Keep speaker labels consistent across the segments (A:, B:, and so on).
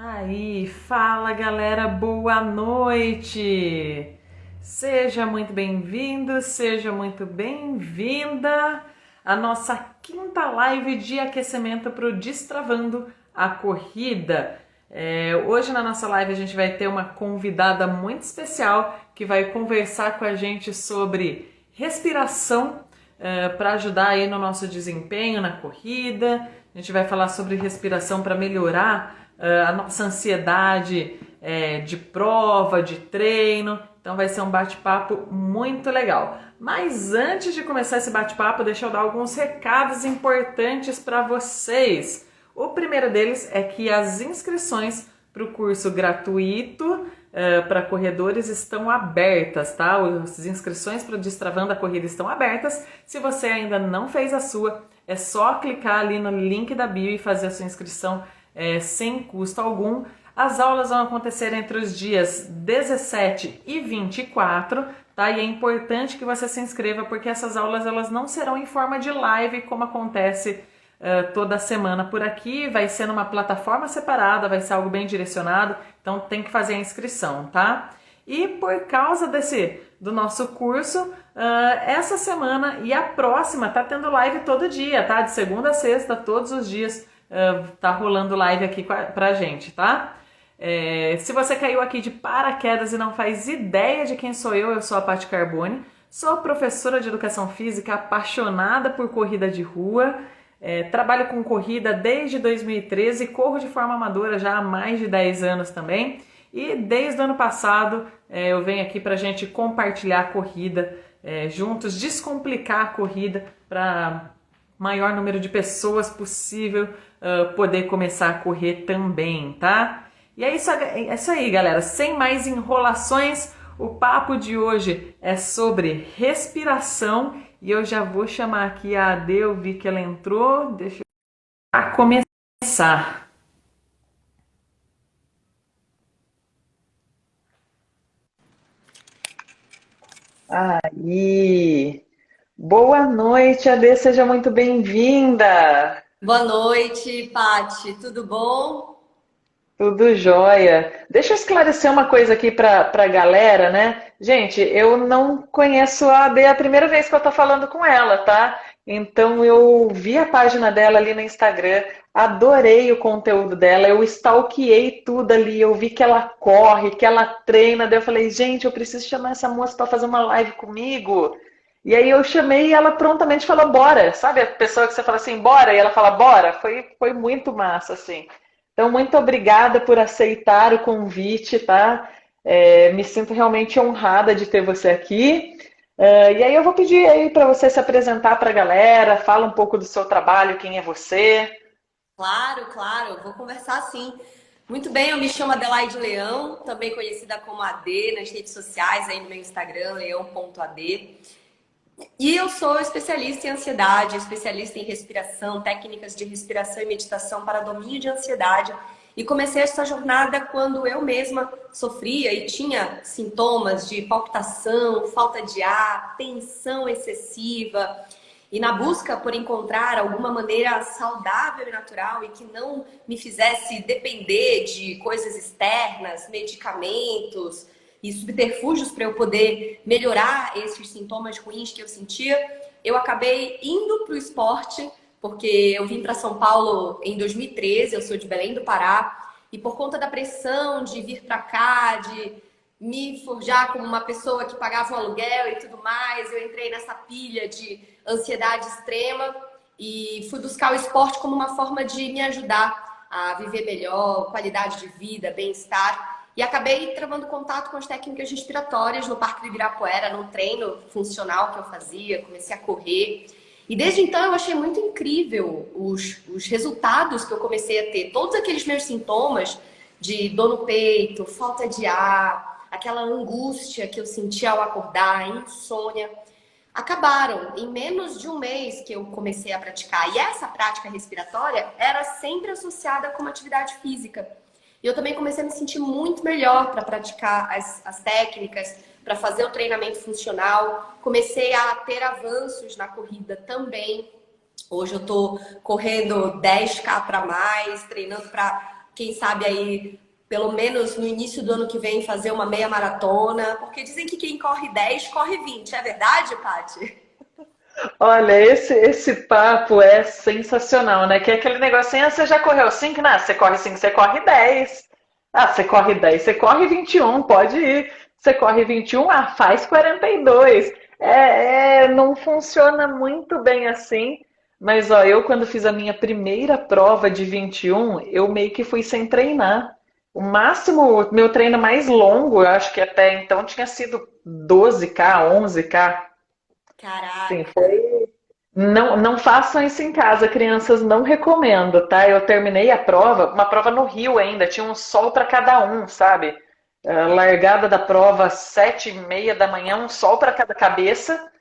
A: Aí, fala galera, boa noite! Seja muito bem-vindo, seja muito bem-vinda à nossa quinta live de aquecimento para o Destravando a Corrida. Hoje na nossa live a gente vai ter uma convidada muito especial que vai conversar com a gente sobre respiração para ajudar aí no nosso desempenho na corrida. A gente vai falar sobre respiração para melhorar a nossa ansiedade de prova, de treino. Então vai ser um bate-papo muito legal. Mas antes de começar esse bate-papo, deixa eu dar alguns recados importantes para vocês. O primeiro deles é que as inscrições para o curso gratuito para corredores estão abertas, tá? As inscrições para o Destravando a Corrida estão abertas. Se você ainda não fez a sua, é só clicar ali no link da bio e fazer a sua inscrição sem custo algum. As aulas vão acontecer entre os dias 17 e 24, tá? E é importante que você se inscreva porque essas aulas elas não serão em forma de live como acontece toda semana por aqui. Vai ser numa plataforma separada, vai ser algo bem direcionado, então tem que fazer a inscrição, tá? E por causa do nosso curso, essa semana e a próxima tá tendo live todo dia, tá? De segunda a sexta, todos os dias tá rolando live aqui pra gente, tá? Se você caiu aqui de paraquedas e não faz ideia de quem sou eu sou a Paty Carbone, sou professora de educação física apaixonada por corrida de rua, trabalho com corrida desde 2013, corro de forma amadora já há mais de 10 anos também, e desde o ano passado eu venho aqui pra gente compartilhar a corrida juntos, descomplicar a corrida para maior número de pessoas possível poder começar a correr também, tá? E é isso aí, galera. Sem mais enrolações, o papo de hoje é sobre respiração e eu já vou chamar aqui a Ade, eu vi que ela entrou, deixa eu começar. Aí, boa noite, Ade, seja muito bem-vinda.
B: Boa noite, Pati. Tudo bom?
A: Tudo jóia. Deixa eu esclarecer uma coisa aqui para a galera, né? Gente, eu não conheço a Ade, é a primeira vez que eu tô falando com ela, tá? Então eu vi a página dela ali no Instagram, adorei o conteúdo dela, eu stalkeei tudo ali, eu vi que ela corre, que ela treina, daí eu falei, gente, eu preciso chamar essa moça para fazer uma live comigo. E aí eu chamei e ela prontamente falou, bora. Sabe a pessoa que você fala assim, bora? E ela fala, bora. Foi muito massa, assim. Então, muito obrigada por aceitar o convite, tá? Me sinto realmente honrada de ter você aqui. E aí eu vou pedir aí para você se apresentar para a galera, fala um pouco do seu trabalho, quem é você.
B: Claro, claro. Vou conversar sim. Muito bem, eu me chamo Adelaide Leão, também conhecida como AD nas redes sociais, aí no meu Instagram, leão.ad. E eu sou especialista em ansiedade, especialista em respiração, técnicas de respiração e meditação para domínio de ansiedade. E comecei essa jornada quando eu mesma sofria e tinha sintomas de palpitação, falta de ar, tensão excessiva. E na busca por encontrar alguma maneira saudável e natural e que não me fizesse depender de coisas externas, medicamentos e subterfúgios para eu poder melhorar esses sintomas ruins que eu sentia, eu acabei indo para o esporte, porque eu vim para São Paulo em 2013, eu sou de Belém do Pará, e por conta da pressão de vir para cá, de me forjar como uma pessoa que pagava um aluguel e tudo mais, eu entrei nessa pilha de ansiedade extrema e fui buscar o esporte como uma forma de me ajudar a viver melhor, qualidade de vida, bem-estar. E acabei travando contato com as técnicas respiratórias no Parque do Ibirapuera, num treino funcional que eu fazia, comecei a correr. E desde então eu achei muito incrível os resultados que eu comecei a ter. Todos aqueles meus sintomas de dor no peito, falta de ar, aquela angústia que eu sentia ao acordar, insônia, acabaram em menos de um mês que eu comecei a praticar. E essa prática respiratória era sempre associada com uma atividade física. E eu também comecei a me sentir muito melhor para praticar as técnicas, para fazer o treinamento funcional. Comecei a ter avanços na corrida também. Hoje eu estou correndo 10K para mais, treinando para quem sabe aí, pelo menos no início do ano que vem, fazer uma meia maratona, porque dizem que quem corre 10 corre 20. É verdade, Paty?
A: Olha, esse papo é sensacional, né? Que é aquele negocinho, você já correu 5? Não, você corre 5, você corre 10. Ah, você corre 10, você corre 21, pode ir. Você corre 21, faz 42. Não funciona muito bem assim. Mas, ó, eu quando fiz a minha primeira prova de 21, eu meio que fui sem treinar. O máximo, meu treino mais longo, eu acho que até então tinha sido 12K, 11K. Sim,
B: Caraca.
A: foi. Não façam isso em casa, crianças, não recomendo, tá? Eu terminei a prova, uma prova no Rio ainda, tinha um sol para cada um, sabe? Largada da prova às 7h30 da manhã, um sol para cada cabeça.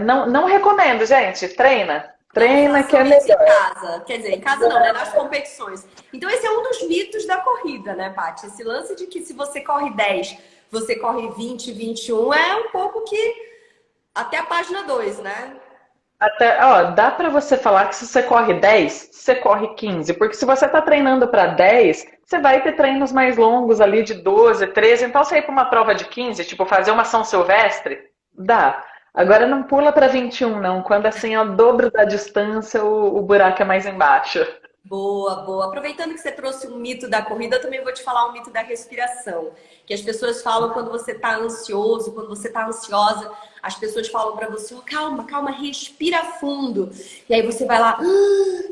A: Não recomendo, gente. Treina.
B: Não
A: Treina que é
B: façam isso em
A: melhor.
B: casa. Quer dizer, em casa não, né? Nas competições. Então, esse é um dos mitos da corrida, né, Paty? Esse lance de que se você corre 10, você corre 20, 21, é um pouco que até a página 2, né?
A: Até, ó, dá para você falar que se você corre 10, você corre 15, porque se você está treinando para 10, você vai ter treinos mais longos ali de 12, 13, então você ir para uma prova de 15, tipo fazer uma São Silvestre, dá. Agora não pula para 21 não, quando assim é o dobro da distância, o buraco é mais embaixo.
B: Boa, boa. Aproveitando que você trouxe um mito da corrida, eu também vou te falar um mito da respiração. Que as pessoas falam quando você está ansioso, quando você está ansiosa, as pessoas falam para você, oh, calma, calma, respira fundo. E aí você vai lá,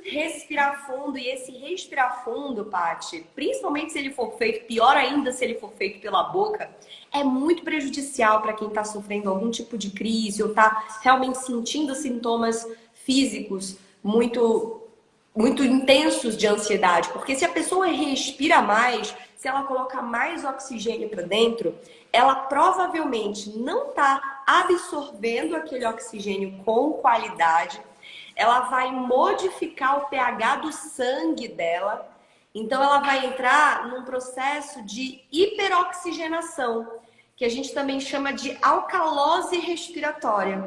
B: respirar fundo. E esse respirar fundo, Paty, principalmente se ele for feito, pior ainda se ele for feito pela boca, é muito prejudicial para quem está sofrendo algum tipo de crise ou está realmente sentindo sintomas físicos muito intensos de ansiedade, porque se a pessoa respira mais, se ela coloca mais oxigênio para dentro, ela provavelmente não está absorvendo aquele oxigênio com qualidade, ela vai modificar o pH do sangue dela, então ela vai entrar num processo de hiperoxigenação, que a gente também chama de alcalose respiratória.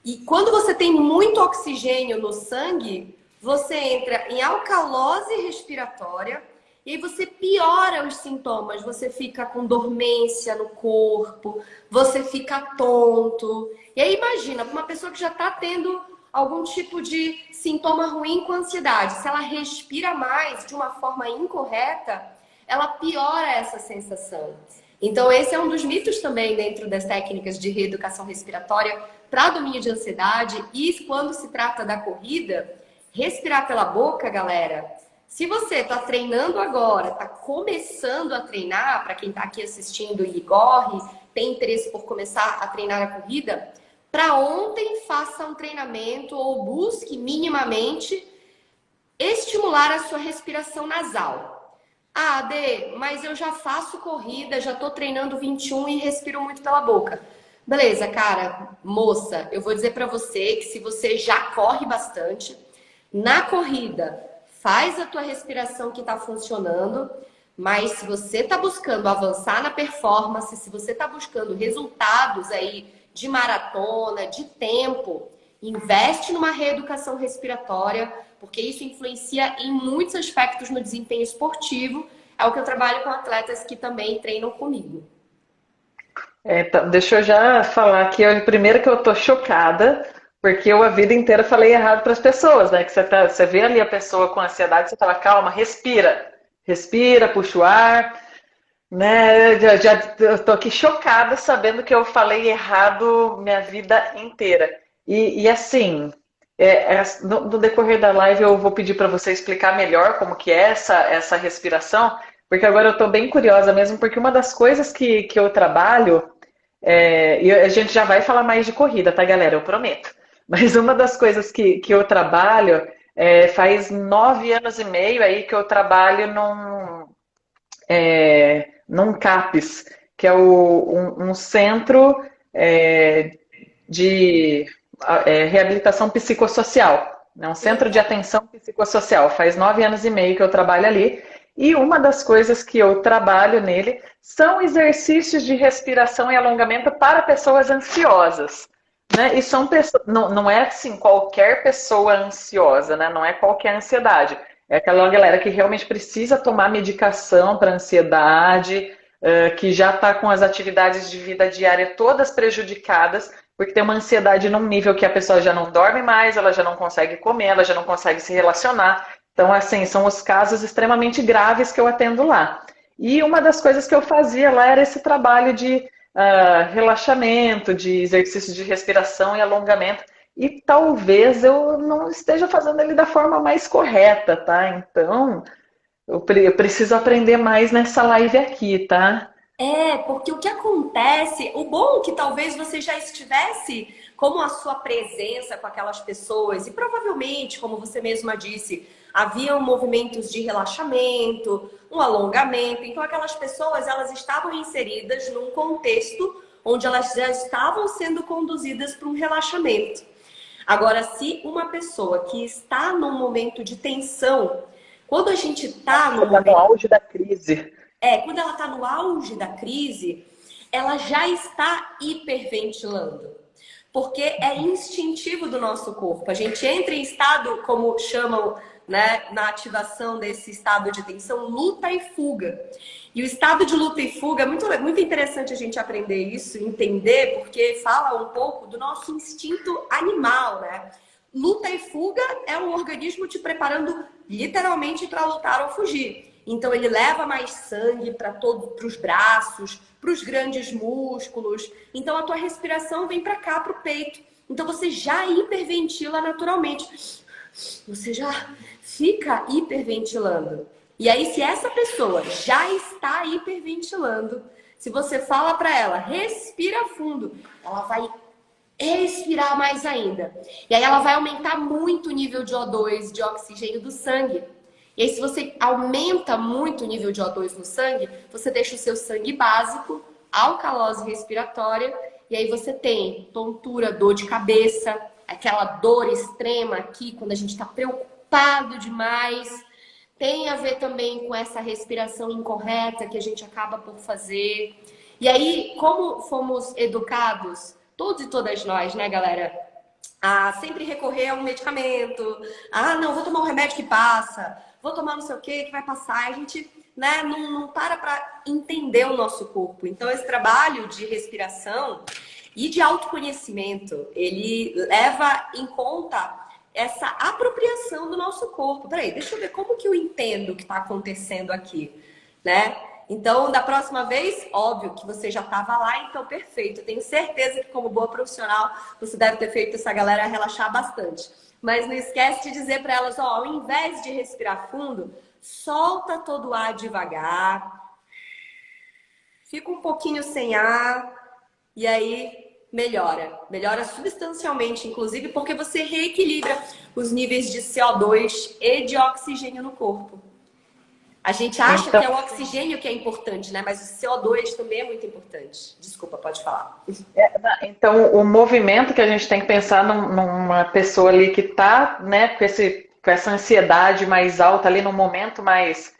B: E quando você tem muito oxigênio no sangue, você entra em alcalose respiratória e aí você piora os sintomas. Você fica com dormência no corpo, você fica tonto. E aí imagina, uma pessoa que já está tendo algum tipo de sintoma ruim com ansiedade, se ela respira mais de uma forma incorreta, ela piora essa sensação. Então esse é um dos mitos também dentro das técnicas de reeducação respiratória para domínio de ansiedade. E quando se trata da corrida, respirar pela boca, galera. Se você está treinando agora, está começando a treinar, para quem está aqui assistindo e corre, tem interesse por começar a treinar a corrida, para ontem faça um treinamento ou busque minimamente estimular a sua respiração nasal. Ah, Dê, mas eu já faço corrida, já estou treinando 21 e respiro muito pela boca. Beleza, cara, moça, eu vou dizer para você que se você já corre bastante, na corrida, faz a tua respiração que está funcionando, mas se você está buscando avançar na performance, se você está buscando resultados aí de maratona, de tempo, investe numa reeducação respiratória, porque isso influencia em muitos aspectos no desempenho esportivo. É o que eu trabalho com atletas que também treinam comigo.
A: Deixa eu já falar aqui, primeiro que eu tô chocada, porque eu a vida inteira falei errado para as pessoas, né? Que você vê ali a pessoa com ansiedade, você fala, calma, respira. Respira, puxa o ar, né? Eu tô aqui chocada sabendo que eu falei errado minha vida inteira. E assim, no decorrer da live eu vou pedir para você explicar melhor como que é essa respiração, porque agora eu tô bem curiosa mesmo, porque uma das coisas que eu trabalho, e a gente já vai falar mais de corrida, tá, galera? Eu prometo. Mas uma das coisas que eu trabalho, faz 9 anos e meio aí que eu trabalho num CAPS, que é um centro de reabilitação psicossocial, né? Um
B: Que
A: centro de
B: legal.
A: atenção psicossocial. Faz 9 anos e meio que eu trabalho ali. E uma das coisas que eu trabalho nele são exercícios de respiração e alongamento para pessoas ansiosas. Né? E são pessoas, não é assim qualquer pessoa ansiosa, né? Não é qualquer ansiedade. É aquela galera que realmente precisa tomar medicação para ansiedade, que já está com as atividades de vida diária todas prejudicadas, porque tem uma ansiedade num nível que a pessoa já não dorme mais, ela já não consegue comer, ela já não consegue se relacionar. Então, assim, são os casos extremamente graves que eu atendo lá. E uma das coisas que eu fazia lá era esse trabalho de relaxamento, de exercício de respiração e alongamento. E talvez eu não esteja fazendo ele da forma mais correta, tá? Então, eu preciso aprender mais nessa live aqui, tá?
B: Porque o que acontece, o bom é que talvez você já estivesse como a sua presença com aquelas pessoas, e provavelmente, como você mesma disse, haviam movimentos de relaxamento, um alongamento, então aquelas pessoas elas estavam inseridas num contexto onde elas já estavam sendo conduzidas para um relaxamento. Agora, se uma pessoa que está num momento de tensão, quando a gente está no
A: Está no
B: momento
A: auge da crise.
B: quando ela está no auge da crise, ela já está hiperventilando. Porque é instintivo do nosso corpo. A gente entra em estado, como chamam, né, na ativação desse estado de tensão, luta e fuga. E o estado de luta e fuga é muito interessante a gente aprender isso, entender, porque fala um pouco do nosso instinto animal, né? Luta e fuga é um organismo te preparando literalmente para lutar ou fugir. Então ele leva mais sangue para os braços, para os grandes músculos. Então a tua respiração vem para cá, para o peito. Então você já hiperventila naturalmente. Você já fica hiperventilando. E aí se essa pessoa já está hiperventilando, se você fala para ela, respira fundo, ela vai expirar mais ainda. E aí ela vai aumentar muito o nível de O2, de oxigênio do sangue. E aí, se você aumenta muito o nível de O2 no sangue, você deixa o seu sangue básico, alcalose respiratória, e aí você tem tontura, dor de cabeça, aquela dor extrema aqui, quando a gente está preocupado demais. Tem a ver também com essa respiração incorreta que a gente acaba por fazer. E aí, como fomos educados, todos e todas nós, né, galera? A sempre recorrer a um medicamento. Ah, não, vou tomar um remédio que passa. Vou tomar não sei o que vai passar. A gente, né, não para entender o nosso corpo. Então, esse trabalho de respiração e de autoconhecimento, ele leva em conta essa apropriação do nosso corpo. Peraí, deixa eu ver como que eu entendo o que está acontecendo aqui, né? Então, da próxima vez, óbvio que você já estava lá, então perfeito. Eu tenho certeza que como boa profissional, você deve ter feito essa galera relaxar bastante. Mas não esquece de dizer para elas, ó, ao invés de respirar fundo, solta todo o ar devagar. Fica um pouquinho sem ar e aí melhora. Melhora substancialmente, inclusive, porque você reequilibra os níveis de CO2 e de oxigênio no corpo. A gente acha
A: Então,
B: que é o oxigênio que é importante, né? Mas o CO2 também é muito importante. Desculpa, pode falar.
A: então, o movimento que a gente tem que pensar numa pessoa ali que está, né, com essa ansiedade mais alta ali, num momento mais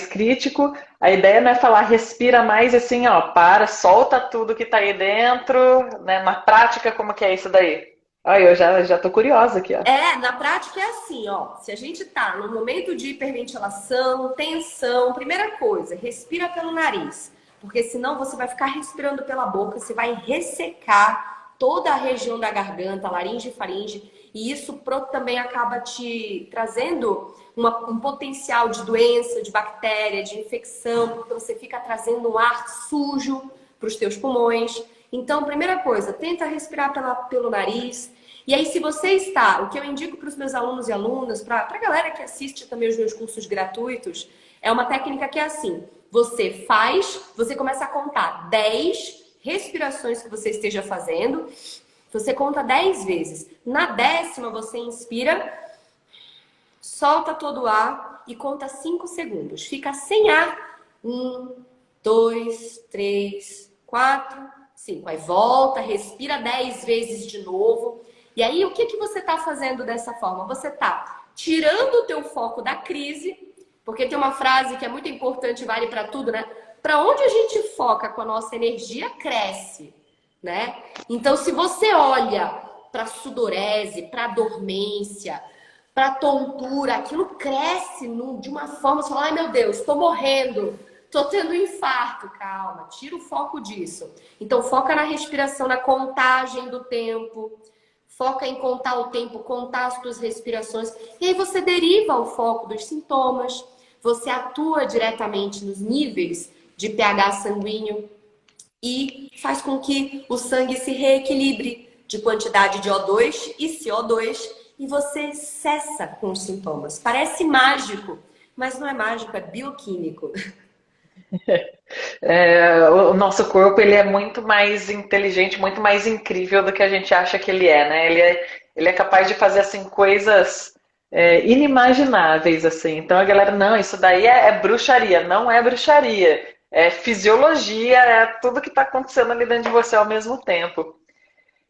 A: crítico, a ideia não é falar respira mais assim, ó, para, solta tudo que está aí dentro, né? Na prática, como que é isso daí? Ai, eu já tô curiosa aqui, ó.
B: Na prática é assim, ó. Se a gente tá no momento de hiperventilação, tensão, primeira coisa, respira pelo nariz. Porque senão você vai ficar respirando pela boca, você vai ressecar toda a região da garganta, laringe e faringe. E isso também acaba te trazendo um potencial de doença, de bactéria, de infecção, porque você fica trazendo um ar sujo para os teus pulmões. Então, primeira coisa, tenta respirar pelo nariz. E aí, se você está, o que eu indico para os meus alunos e alunas, para a galera que assiste também os meus cursos gratuitos, é uma técnica que é assim, você começa a contar 10 respirações que você esteja fazendo, você conta 10 vezes. Na 10ª, você inspira, solta todo o ar e conta 5 segundos. Fica sem ar. 1, 2, 3, 4, 5. Aí volta, respira 10 vezes de novo. E aí, o que você está fazendo dessa forma? Você está tirando o teu foco da crise, porque tem uma frase que é muito importante, vale para tudo, né? Para onde a gente foca com a nossa energia, cresce, né? Então, se você olha para sudorese, para dormência, para tontura, aquilo cresce de uma forma, você fala, ai meu Deus, estou morrendo, estou tendo um infarto. Calma, tira o foco disso. Então foca na respiração, na contagem do tempo, foca em contar o tempo, contar as suas respirações, e aí você deriva o foco dos sintomas, você atua diretamente nos níveis de pH sanguíneo e faz com que o sangue se reequilibre de quantidade de O2 e CO2 e você cessa com os sintomas. Parece mágico, mas não é mágico, é bioquímico.
A: O nosso corpo ele é muito mais inteligente, muito mais incrível do que a gente acha que ele é, né? Ele é capaz de fazer assim coisas inimagináveis assim. Então a galera, não, isso daí é bruxaria, não é bruxaria, é fisiologia, é tudo que está acontecendo ali dentro de você ao mesmo tempo.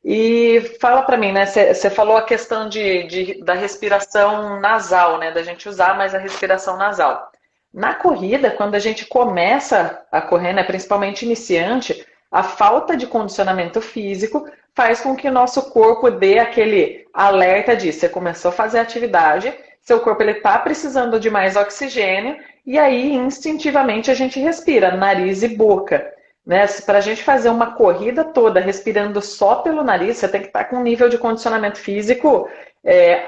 A: E fala para mim, né? Você falou a questão da respiração nasal, né? Da gente usar mais a respiração nasal. Na corrida, quando a gente começa a correr, né, principalmente iniciante, a falta de condicionamento físico faz com que o nosso corpo dê aquele alerta de você começou a fazer atividade, seu corpo está precisando de mais oxigênio, e aí instintivamente a gente respira, nariz e boca. Né? Para a gente fazer uma corrida toda respirando só pelo nariz, você tem que estar com um nível de condicionamento físico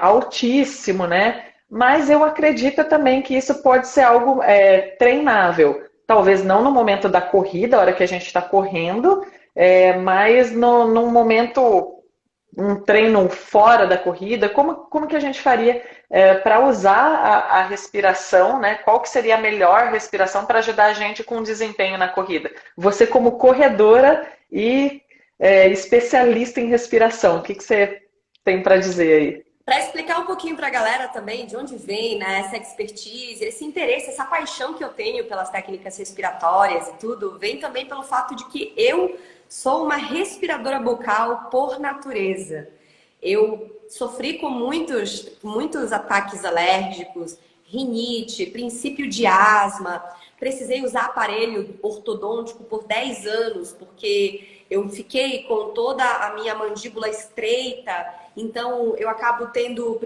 A: altíssimo, né? Mas eu acredito também que isso pode ser algo treinável. Talvez não no momento da corrida, a hora que a gente está correndo, mas num momento, um treino fora da corrida, como que a gente faria para usar a respiração, né? Qual que seria a melhor respiração para ajudar a gente com o desempenho na corrida? Você como corredora e especialista em respiração, o que você tem para dizer aí?
B: Para explicar um pouquinho para a galera também de onde vem, né, essa expertise, esse interesse, essa paixão que eu tenho pelas técnicas respiratórias e tudo, vem também pelo fato de que eu sou uma respiradora bucal por natureza. Eu sofri com muitos ataques alérgicos, rinite, princípio de asma, precisei usar aparelho ortodôntico por 10 anos, porque eu fiquei com toda a minha mandíbula estreita, então eu acabo tendo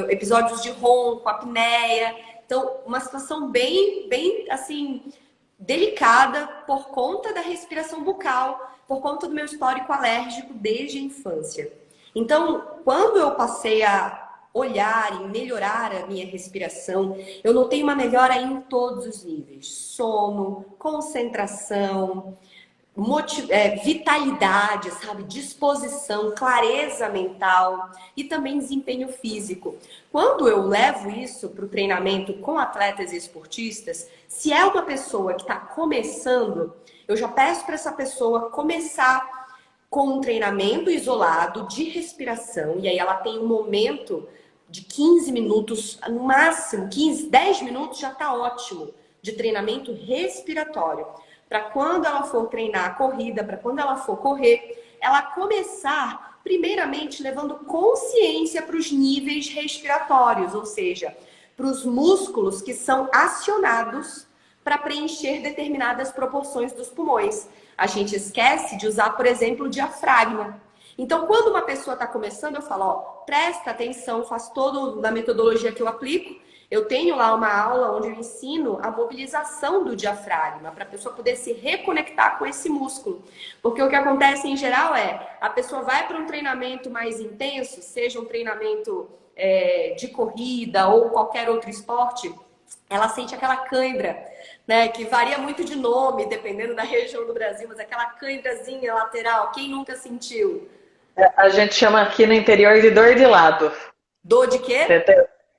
B: episódios de ronco, apneia. Então, uma situação bem assim, delicada por conta da respiração bucal, por conta do meu histórico alérgico desde a infância. Então, quando eu passei a olhar e melhorar a minha respiração, eu notei uma melhora em todos os níveis: sono, concentração, vitalidade, sabe? Disposição, clareza mental e também desempenho físico. Quando eu levo isso para o treinamento com atletas e esportistas, se é uma pessoa que está começando, eu já peço para essa pessoa começar com um treinamento isolado de respiração, e aí ela tem um momento de 15 minutos, no máximo 10 minutos já está ótimo, de treinamento respiratório. Para quando ela for treinar a corrida, para quando ela for correr, ela começar primeiramente levando consciência para os níveis respiratórios, ou seja, para os músculos que são acionados para preencher determinadas proporções dos pulmões. A gente esquece de usar, por exemplo, o diafragma. Então, quando uma pessoa está começando, eu falo, ó, presta atenção, faz todo na metodologia que eu aplico. Eu tenho lá uma aula onde eu ensino a mobilização do diafragma para a pessoa poder se reconectar com esse músculo. Porque o que acontece em geral é, a pessoa vai para um treinamento mais intenso, seja um treinamento de corrida ou qualquer outro esporte, ela sente aquela cãibra, né, que varia muito de nome, dependendo da região do Brasil, mas aquela cãibrazinha lateral, quem nunca sentiu?
A: A gente chama aqui no interior de dor de lado.
B: Dor de quê?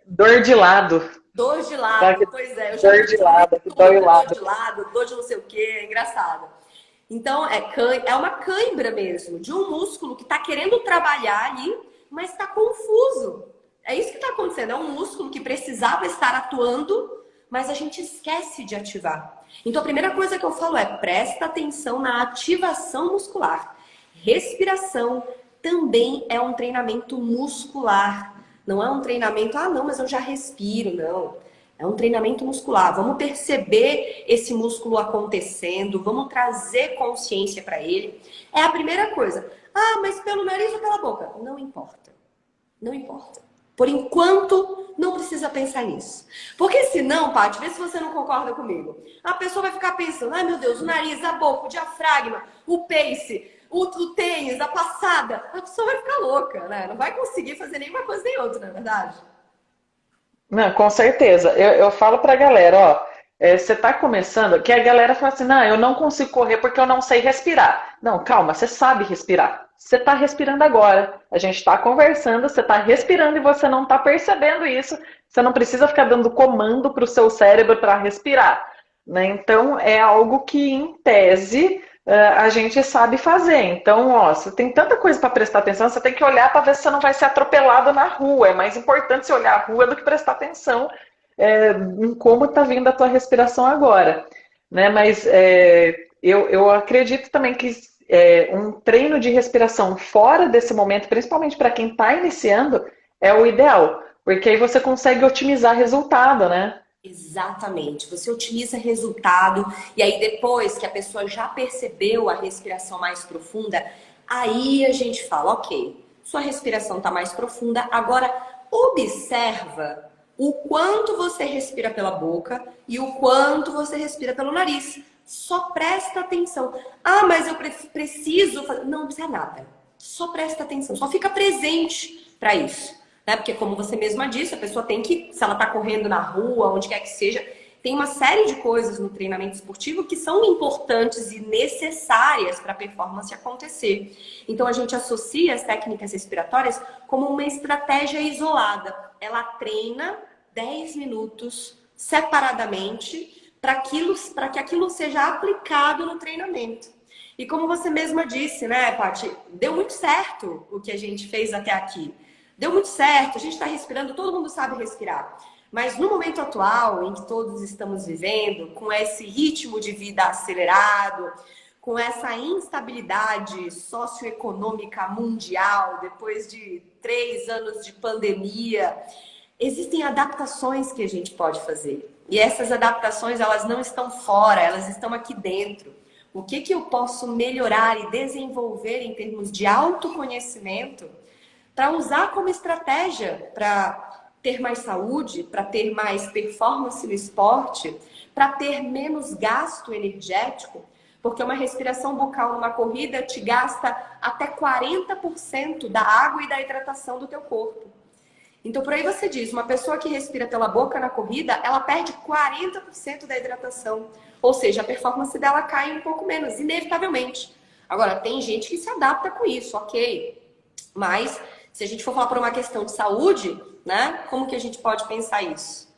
A: Dor de lado.
B: Dor de lado, pois é. Eu já
A: dor de lado, dor
B: de lado, dor de não sei o quê, é engraçado. Então, é uma cãibra mesmo, de um músculo que está querendo trabalhar ali, mas está confuso. É isso que está acontecendo, é um músculo que precisava estar atuando, mas a gente esquece de ativar. Então, a primeira coisa que eu falo é, presta atenção na ativação muscular. Respiração também é um treinamento muscular. Não é um treinamento, não, mas eu já respiro, não. É um treinamento muscular. Vamos perceber esse músculo acontecendo, vamos trazer consciência para ele. É a primeira coisa. Mas pelo nariz ou pela boca? Não importa. Não importa. Por enquanto, não precisa pensar nisso. Porque senão, Paty, vê se você não concorda comigo. A pessoa vai ficar pensando, ai meu Deus, o nariz, a boca, o diafragma, o pace, o tênis, a passada. A pessoa vai ficar louca, né? Não vai conseguir fazer nenhuma coisa nem outra, não é verdade?
A: Não, com certeza. Eu falo pra galera, ó, você tá começando, que a galera fala assim, não, eu não consigo correr porque eu não sei respirar. Não, calma, você sabe respirar. Você tá respirando agora. A gente tá conversando, você tá respirando e você não tá percebendo isso. Você não precisa ficar dando comando pro seu cérebro para respirar, né? Então é algo que, em tese, a gente sabe fazer. Então, ó, você tem tanta coisa para prestar atenção, você tem que olhar para ver se você não vai ser atropelado na rua. É mais importante você olhar a rua do que prestar atenção em como está vindo a tua respiração agora, né? Mas eu acredito também que um treino de respiração fora desse momento, principalmente para quem está iniciando, é o ideal, porque aí você consegue otimizar resultado, né?
B: Exatamente. Você otimiza resultado e aí depois que a pessoa já percebeu a respiração mais profunda, aí a gente fala, ok, sua respiração está mais profunda, agora observa o quanto você respira pela boca e o quanto você respira pelo nariz. Só presta atenção. Ah, mas eu preciso fazer... Não precisa nada. Só presta atenção, só fica presente para isso. Né? Porque como você mesma disse, a pessoa tem que, se ela está correndo na rua, onde quer que seja, tem uma série de coisas no treinamento esportivo que são importantes e necessárias para a performance acontecer. Então a gente associa as técnicas respiratórias como uma estratégia isolada. Ela treina 10 minutos separadamente para que aquilo seja aplicado no treinamento. E como você mesma disse, né, Paty, deu muito certo o que a gente fez até aqui. Deu muito certo, a gente está respirando, todo mundo sabe respirar. Mas no momento atual, em que todos estamos vivendo, com esse ritmo de vida acelerado, com essa instabilidade socioeconômica mundial, depois de 3 anos de pandemia, existem adaptações que a gente pode fazer. E essas adaptações, elas não estão fora, elas estão aqui dentro. O que eu posso melhorar e desenvolver em termos de autoconhecimento para usar como estratégia para ter mais saúde, para ter mais performance no esporte, para ter menos gasto energético, porque uma respiração bucal numa corrida te gasta até 40% da água e da hidratação do teu corpo. Então, por aí você diz, uma pessoa que respira pela boca na corrida, ela perde 40% da hidratação. Ou seja, a performance dela cai um pouco menos, inevitavelmente. Agora, tem gente que se adapta com isso, ok. Mas, se a gente for falar por uma questão de saúde, né? Como que a gente pode pensar isso?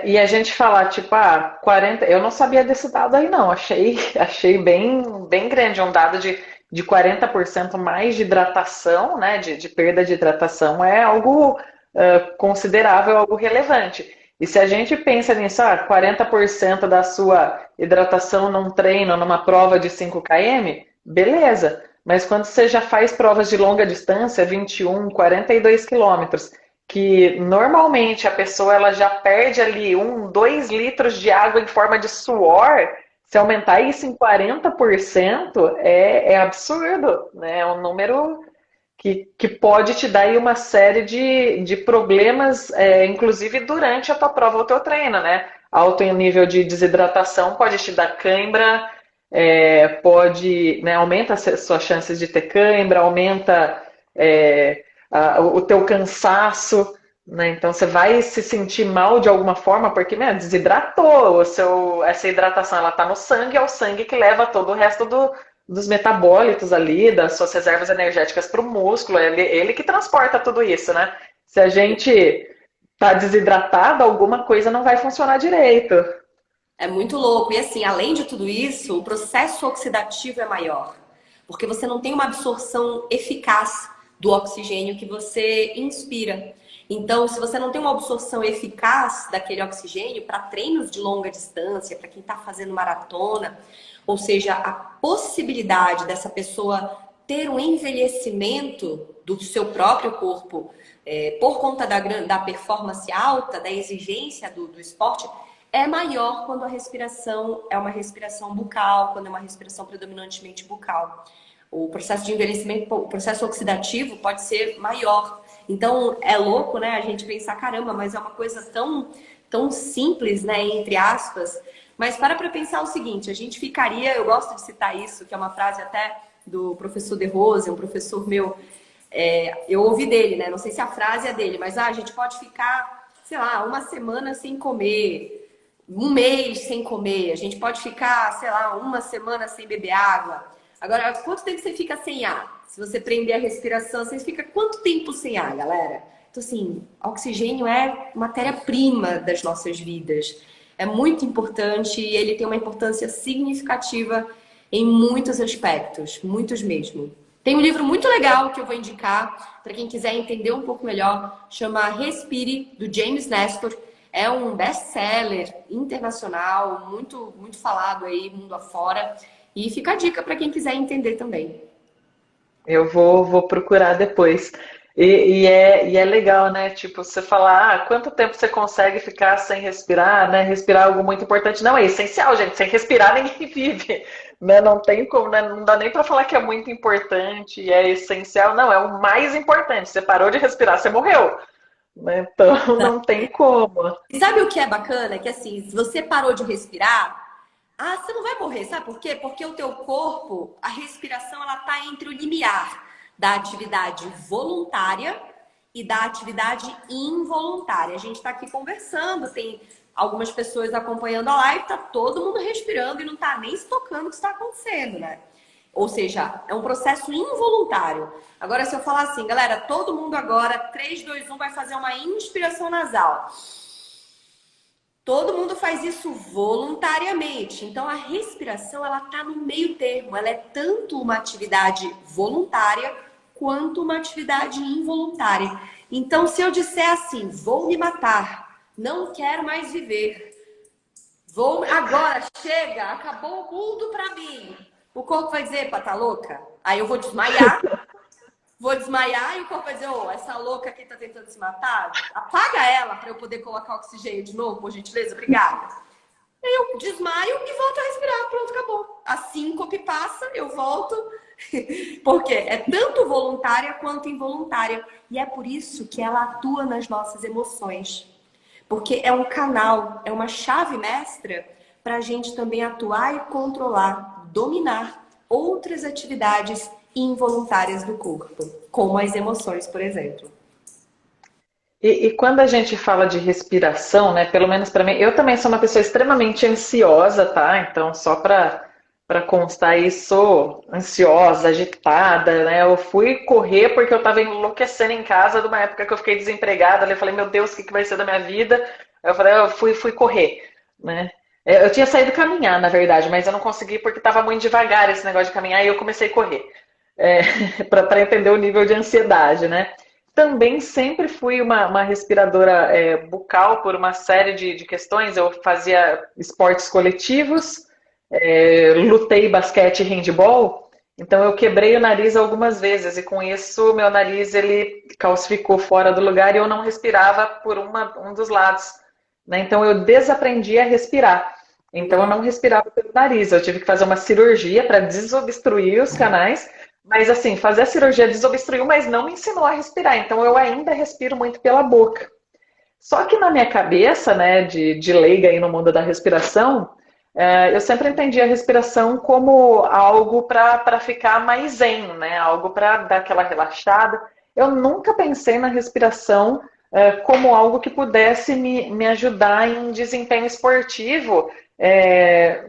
A: E a gente falar, tipo, 40. Eu não sabia desse dado aí, não. Achei bem grande. Um dado de 40% mais de hidratação, né? De perda de hidratação é algo considerável, algo relevante. E se a gente pensa nisso, 40% da sua hidratação num treino, numa prova de 5 km, beleza. Mas quando você já faz provas de longa distância, 21, 42 quilômetros, que normalmente a pessoa ela já perde ali 2 litros de água em forma de suor, se aumentar isso em 40% é absurdo, né? É um número que pode te dar aí uma série de problemas, inclusive durante a tua prova ou teu treino, né? Alto em nível de desidratação pode te dar cãibra, pode, né, aumenta as suas chances de ter cãibra, aumenta o teu cansaço, né? Então você vai se sentir mal de alguma forma porque, né, desidratou, essa hidratação ela tá no sangue, é o sangue que leva todo o resto dos metabólitos ali, das suas reservas energéticas para o músculo, ele que transporta tudo isso, né? Se a gente tá desidratado, alguma coisa não vai funcionar direito.
B: É muito louco. E assim, além de tudo isso, o processo oxidativo é maior. Porque você não tem uma absorção eficaz do oxigênio que você inspira. Então, se você não tem uma absorção eficaz daquele oxigênio para treinos de longa distância, para quem está fazendo maratona, ou seja, a possibilidade dessa pessoa ter um envelhecimento do seu próprio corpo por conta da performance alta, da exigência do esporte, é maior quando a respiração é uma respiração bucal, quando é uma respiração predominantemente bucal. O processo de envelhecimento, o processo oxidativo pode ser maior. Então é louco, né? A gente pensar, caramba, mas é uma coisa tão simples, né? Entre aspas. Mas para pensar o seguinte, a gente ficaria, eu gosto de citar isso, que é uma frase até do professor De Rose, um professor meu, eu ouvi dele, né? Não sei se a frase é dele, mas a gente pode ficar, sei lá, uma semana sem comer, um mês sem comer, a gente pode ficar, sei lá, uma semana sem beber água. Agora, quanto tempo você fica sem ar? Se você prender a respiração, você fica quanto tempo sem ar, galera? Então, assim, oxigênio é matéria-prima das nossas vidas. É muito importante e ele tem uma importância significativa em muitos aspectos, muitos mesmo. Tem um livro muito legal que eu vou indicar para quem quiser entender um pouco melhor, chama Respire, do James Nestor. É um best-seller internacional, muito falado aí, mundo afora. E fica a dica para quem quiser entender também.
A: Eu vou procurar depois. E é legal, né? Tipo, você falar, quanto tempo você consegue ficar sem respirar, né? Respirar é algo muito importante. Não, é essencial, gente. Sem respirar, ninguém vive, né? Não tem como, né? Não dá nem para falar que é muito importante e é essencial. Não, é o mais importante. Você parou de respirar, você morreu, né? Então, não tem como.
B: E sabe o que é bacana? Que assim, se você parou de respirar, você não vai morrer, sabe por quê? Porque o teu corpo, a respiração, ela tá entre o limiar da atividade voluntária e da atividade involuntária. A gente tá aqui conversando, tem algumas pessoas acompanhando a live, tá todo mundo respirando e não tá nem se tocando o que está acontecendo, né? Ou seja, é um processo involuntário. Agora, se eu falar assim, galera, todo mundo agora, 3, 2, 1, vai fazer uma inspiração nasal. Todo mundo faz isso voluntariamente. Então, a respiração, ela tá no meio termo. Ela é tanto uma atividade voluntária quanto uma atividade involuntária. Então, se eu disser assim, vou me matar, não quero mais viver, vou agora, chega, acabou o mundo pra mim. O corpo vai dizer, pá, tá louca? Aí eu vou desmaiar e o corpo vai dizer, essa louca aqui tá tentando se matar, apaga ela para eu poder colocar oxigênio de novo, por gentileza, obrigada. Aí eu desmaio e volto a respirar, pronto, acabou. A síncope passa, eu volto, porque é tanto voluntária quanto involuntária. E é por isso que ela atua nas nossas emoções. Porque é um canal, é uma chave mestra para a gente também atuar e controlar, dominar outras atividades involuntárias do corpo, como as emoções, por exemplo.
A: E quando a gente fala de respiração, né? Pelo menos para mim, eu também sou uma pessoa extremamente ansiosa, tá? Então, só para constar aí, sou ansiosa, agitada, né? Eu fui correr porque eu estava enlouquecendo em casa de uma época que eu fiquei desempregada. Eu falei, meu Deus, o que que vai ser da minha vida? Eu falei, eu fui correr, né? Eu tinha saído caminhar, na verdade, mas eu não consegui porque estava muito devagar esse negócio de caminhar e eu comecei a correr. Para entender o nível de ansiedade, né? Também sempre fui uma respiradora bucal por uma série de questões. Eu fazia esportes coletivos, lutei basquete e handball, então eu quebrei o nariz algumas vezes e com isso meu nariz ele calcificou fora do lugar e eu não respirava por um dos lados, né? Então eu desaprendi a respirar. Então eu não respirava pelo nariz, eu tive que fazer uma cirurgia para desobstruir os canais, mas assim, fazer a cirurgia desobstruiu, mas não me ensinou a respirar, então eu ainda respiro muito pela boca. Só que na minha cabeça, né, de leiga aí no mundo da respiração, eu sempre entendi a respiração como algo para ficar mais zen, né? Algo para dar aquela relaxada. Eu nunca pensei na respiração como algo que pudesse me ajudar em desempenho esportivo,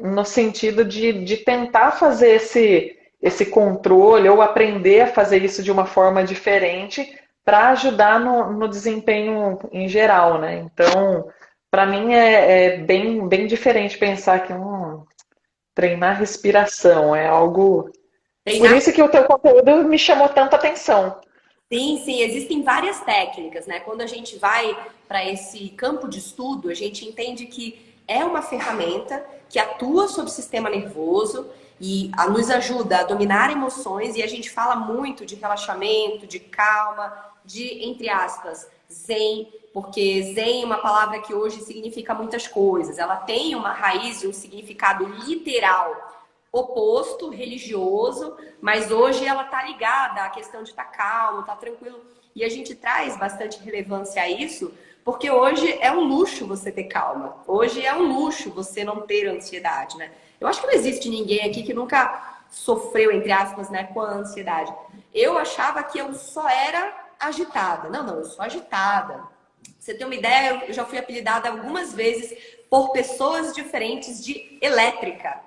A: no sentido de tentar fazer esse controle ou aprender a fazer isso de uma forma diferente para ajudar no desempenho em geral, né? Então, para mim é bem diferente pensar que treinar respiração é algo. Por
B: Treinar.
A: isso que o teu conteúdo me chamou tanta atenção.
B: Sim, sim, existem várias técnicas, né? Quando a gente vai para esse campo de estudo, a gente entende que é uma ferramenta que atua sobre o sistema nervoso e nos ajuda a dominar emoções, e a gente fala muito de relaxamento, de calma, de, entre aspas, zen, porque zen é uma palavra que hoje significa muitas coisas. Ela tem uma raiz e um significado literal, oposto, religioso, mas hoje ela tá ligada à questão de estar calmo, tá tranquilo. E a gente traz bastante relevância a isso, porque hoje é um luxo você ter calma. Hoje é um luxo você não ter ansiedade, né? Eu acho que não existe ninguém aqui que nunca sofreu, entre aspas, né, com a ansiedade. Eu achava que eu só era agitada. Não, eu sou agitada. Pra você ter uma ideia, eu já fui apelidada algumas vezes por pessoas diferentes de elétrica.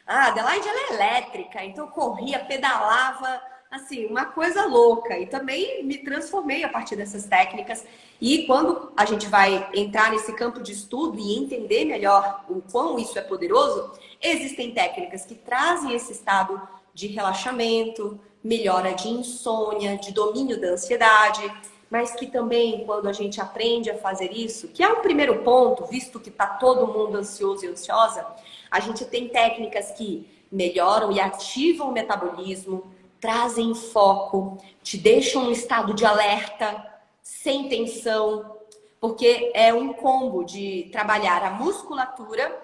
B: Ah, a Adelaide, ela é elétrica, então eu corria, pedalava, assim, uma coisa louca. E também me transformei a partir dessas técnicas. E quando a gente vai entrar nesse campo de estudo e entender melhor o quão isso é poderoso, existem técnicas que trazem esse estado de relaxamento, melhora de insônia, de domínio da ansiedade, mas que também, quando a gente aprende a fazer isso, que é um primeiro ponto, visto que está todo mundo ansioso e ansiosa, a gente tem técnicas que melhoram e ativam o metabolismo, trazem foco, te deixam em estado de alerta, sem tensão, porque é um combo de trabalhar a musculatura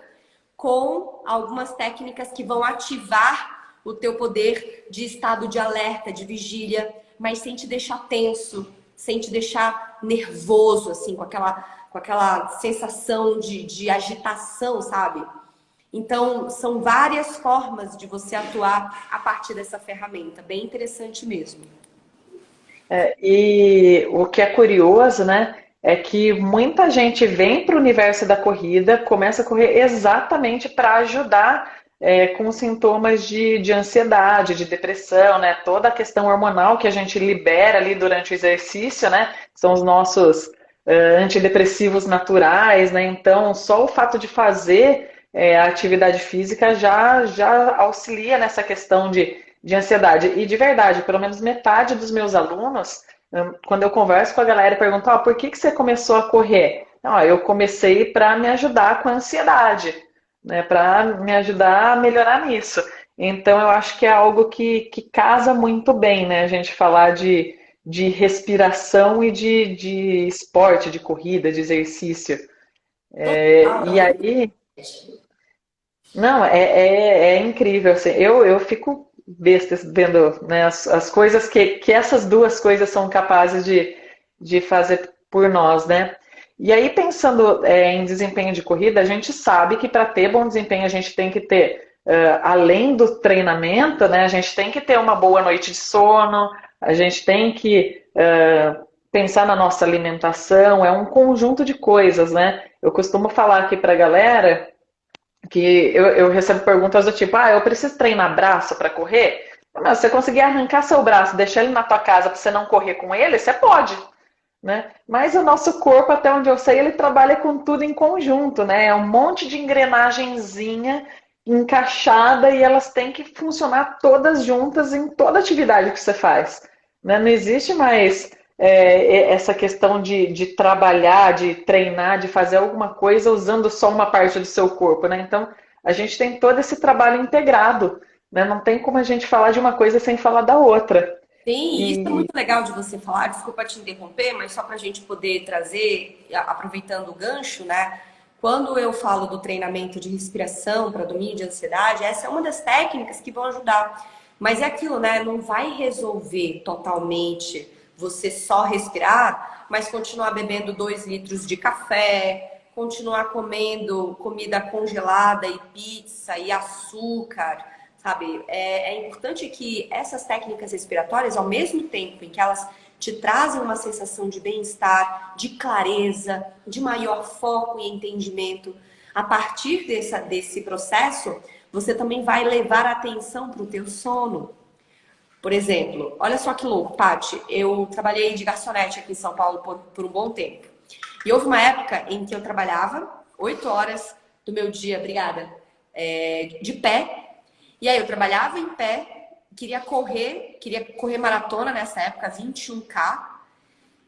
B: com algumas técnicas que vão ativar o teu poder de estado de alerta, de vigília, mas sem te deixar tenso, sem te deixar nervoso, assim, com aquela sensação de agitação, sabe? Então, são várias formas de você atuar a partir dessa ferramenta. Bem interessante mesmo.
A: E o que é curioso, né, é que muita gente vem para o universo da corrida, começa a correr exatamente para ajudar com sintomas de ansiedade, de depressão, né, toda a questão hormonal que a gente libera ali durante o exercício, né, são os nossos antidepressivos naturais, né, então só o fato de fazer a atividade física já auxilia nessa questão de ansiedade. E de verdade, pelo menos metade dos meus alunos, quando eu converso com a galera e pergunto, por que você começou a correr? Não, eu comecei para me ajudar com a ansiedade, né, para me ajudar a melhorar nisso. Então eu acho que é algo que casa muito bem, né, a gente falar de respiração e de esporte, de corrida, de exercício. E
B: Total.
A: aí, não, é incrível. Assim, eu fico besta vendo, né, as coisas que essas duas coisas são capazes de fazer por nós, né? E aí, pensando em desempenho de corrida, a gente sabe que para ter bom desempenho a gente tem que ter, além do treinamento, né, a gente tem que ter uma boa noite de sono, a gente tem que pensar na nossa alimentação, é um conjunto de coisas, né? Eu costumo falar aqui para a galera que eu recebo perguntas do tipo, eu preciso treinar braço para correr? Mas se você conseguir arrancar seu braço, deixar ele na tua casa para você não correr com ele, você pode, né? Mas o nosso corpo, até onde eu sei, ele trabalha com tudo em conjunto, né? É um monte de engrenagenzinha encaixada e elas têm que funcionar todas juntas em toda atividade que você faz, né? Não existe mais essa questão de trabalhar, de treinar, de fazer alguma coisa usando só uma parte do seu corpo, né? Então, a gente tem todo esse trabalho integrado, né? Não tem como a gente falar de uma coisa sem falar da outra.
B: Sim, e isso é
A: E
B: muito legal de você falar. Desculpa te interromper, mas só para a gente poder trazer, aproveitando o gancho, né? Quando eu falo do treinamento de respiração para domínio de ansiedade, essa é uma das técnicas que vão ajudar. Mas é aquilo, né? Não vai resolver totalmente você só respirar, mas continuar bebendo 2 litros de café, continuar comendo comida congelada e pizza e açúcar. Sabe, é importante que essas técnicas respiratórias, ao mesmo tempo em que elas te trazem uma sensação de bem-estar, de clareza, de maior foco e entendimento, a partir desse processo, você também vai levar a atenção para o teu sono. Por exemplo, olha só que louco, Paty, eu trabalhei de garçonete aqui em São Paulo por um bom tempo. E houve uma época em que eu trabalhava 8 horas do meu dia, obrigada, de pé. E aí eu trabalhava em pé, queria correr maratona nessa época, 21K,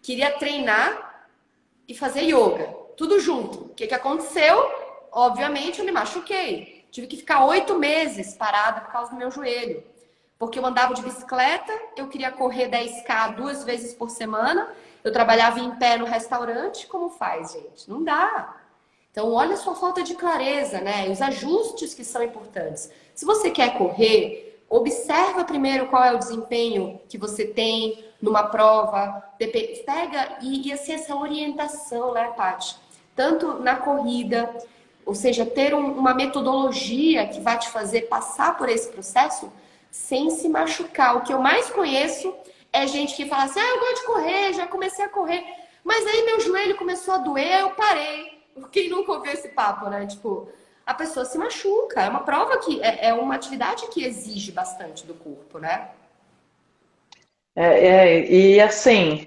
B: queria treinar e fazer yoga, tudo junto. O que aconteceu? Obviamente eu me machuquei. Tive que ficar 8 meses parada por causa do meu joelho. Porque eu andava de bicicleta, eu queria correr 10K 2 vezes por semana, eu trabalhava em pé no restaurante, como faz, gente? Não dá. Então, olha a sua falta de clareza, né? E os ajustes que são importantes. Se você quer correr, observa primeiro qual é o desempenho que você tem numa prova. Pega e assim, essa orientação, né, Paty? Tanto na corrida, ou seja, ter uma metodologia que vai te fazer passar por esse processo sem se machucar. O que eu mais conheço é gente que fala assim, eu gosto de correr, já comecei a correr, mas aí meu joelho começou a doer, eu parei. Quem nunca ouviu esse papo, né? Tipo, a pessoa se machuca. É uma prova que é uma atividade que exige bastante do corpo, né?
A: E assim,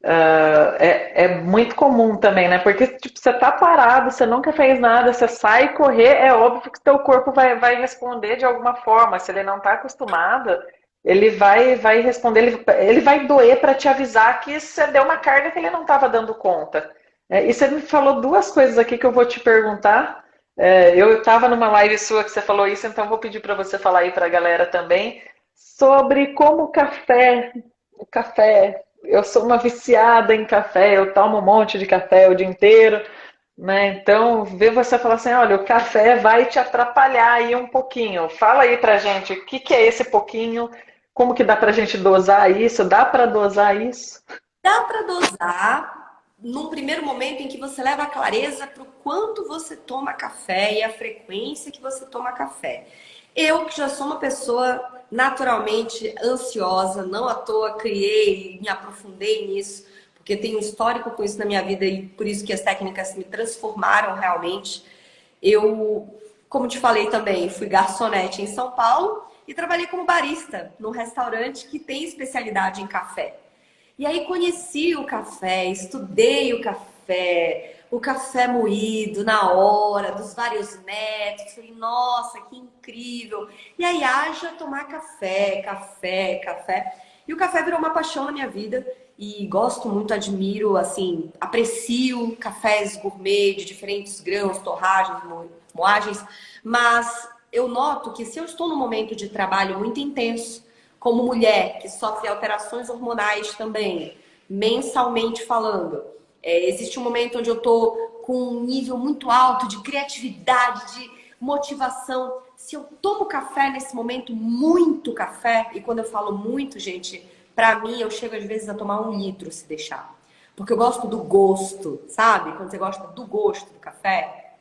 A: é muito comum também, né? Porque tipo, você tá parado, você nunca fez nada, você sai correr, é óbvio que teu corpo vai responder de alguma forma. Se ele não tá acostumado, ele vai responder, ele vai doer para te avisar que você deu uma carga que ele não estava dando conta. E você me falou duas coisas aqui que eu vou te perguntar. Eu estava numa live sua que você falou isso, então vou pedir para você falar aí para a galera também sobre como o café, eu sou uma viciada em café, eu tomo um monte de café o dia inteiro, né? Então, ver você falar assim, olha, o café vai te atrapalhar aí um pouquinho. Fala aí pra gente, o que que é esse pouquinho? Como que dá pra gente dosar isso? Dá pra dosar isso?
B: Dá para dosar num primeiro momento em que você leva a clareza para o quanto você toma café e a frequência que você toma café. Eu, que já sou uma pessoa naturalmente ansiosa, não à toa criei, me aprofundei nisso, porque tenho um histórico com isso na minha vida e por isso que as técnicas me transformaram realmente. Eu, como te falei também, fui garçonete em São Paulo e trabalhei como barista num restaurante que tem especialidade em café. E aí conheci o café, estudei o café moído na hora, dos vários métodos. Falei, nossa, que incrível. E aí haja tomar café, café, café. E o café virou uma paixão na minha vida. E gosto muito, admiro, assim, aprecio cafés gourmet de diferentes grãos, torragens, moagens. Mas eu noto que se eu estou num momento de trabalho muito intenso, como mulher que sofre alterações hormonais também, mensalmente falando, existe um momento onde eu tô com um nível muito alto de criatividade, de motivação. Se eu tomo café nesse momento, muito café, e quando eu falo muito, gente, pra mim eu chego às vezes a tomar 1 litro se deixar. Porque eu gosto do gosto, sabe? Quando você gosta do gosto do café.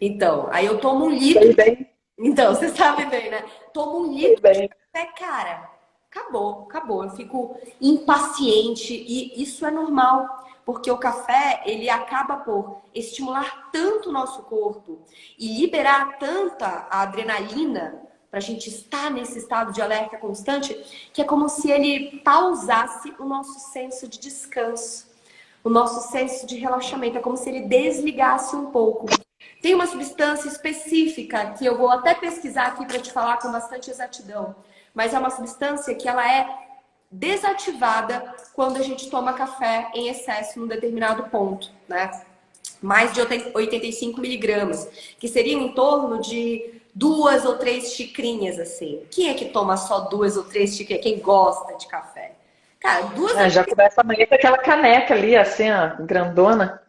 B: Então, aí eu tomo 1 litro.
A: Sei bem,
B: Então, você sabe bem, né? Tomo um
A: sei
B: litro de
A: bem.
B: café, cara. Acabou, acabou. Eu fico impaciente e isso é normal, porque o café, ele acaba por estimular tanto o nosso corpo e liberar tanta adrenalina para a gente estar nesse estado de alerta constante, que é como se ele pausasse o nosso senso de descanso, o nosso senso de relaxamento. É como se ele desligasse um pouco. Tem uma substância específica que eu vou até pesquisar aqui para te falar com bastante exatidão, mas é uma substância que ela é desativada quando a gente toma café em excesso num determinado ponto, né? Mais de 85 miligramas, que seriam em torno de 2 ou 3 xicrinhas, assim. Quem é que toma só 2 ou 3 xicrinhas? Quem gosta de café? Cara, duas ou
A: Já começa amanhã com aquela caneca ali, assim, ó, grandona.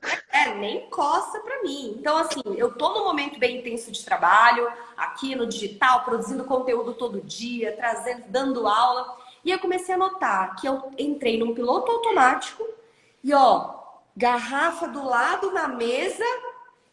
B: nem coça pra mim. Então, assim, eu tô num momento bem intenso de trabalho, aqui no digital, produzindo conteúdo todo dia, trazendo, dando aula. E eu comecei a notar que eu entrei num piloto automático e, ó, garrafa do lado na mesa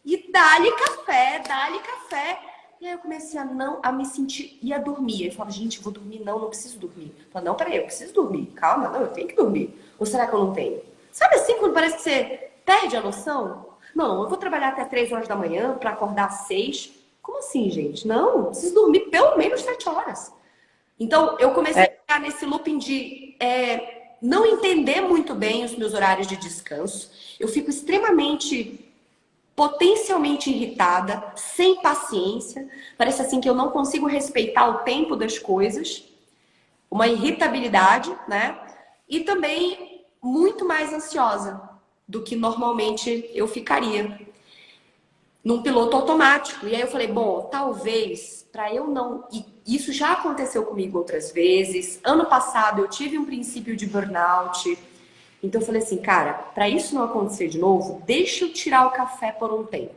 B: e dá-lhe café, dá-lhe café. E aí eu comecei a me sentir, ia dormir. Eu falava, gente, eu vou dormir? Não, não preciso dormir. Eu falava, não, peraí, eu preciso dormir. Calma, não, eu tenho que dormir. Ou será que eu não tenho? Sabe assim, quando parece que você perde a noção? Não, eu vou trabalhar até 3 horas da manhã para acordar às 6. Como assim, gente? Não, eu preciso dormir pelo menos 7 horas. Então, eu comecei a ficar nesse looping de não entender muito bem os meus horários de descanso. Eu fico extremamente, potencialmente irritada, sem paciência. Parece assim que eu não consigo respeitar o tempo das coisas. Uma irritabilidade, né? E também muito mais ansiosa do que normalmente eu ficaria num piloto automático. E aí eu falei, bom, talvez para eu não. E isso já aconteceu comigo outras vezes. Ano passado eu tive um princípio de burnout. Então eu falei assim, cara, para isso não acontecer de novo, deixa eu tirar o café por um tempo.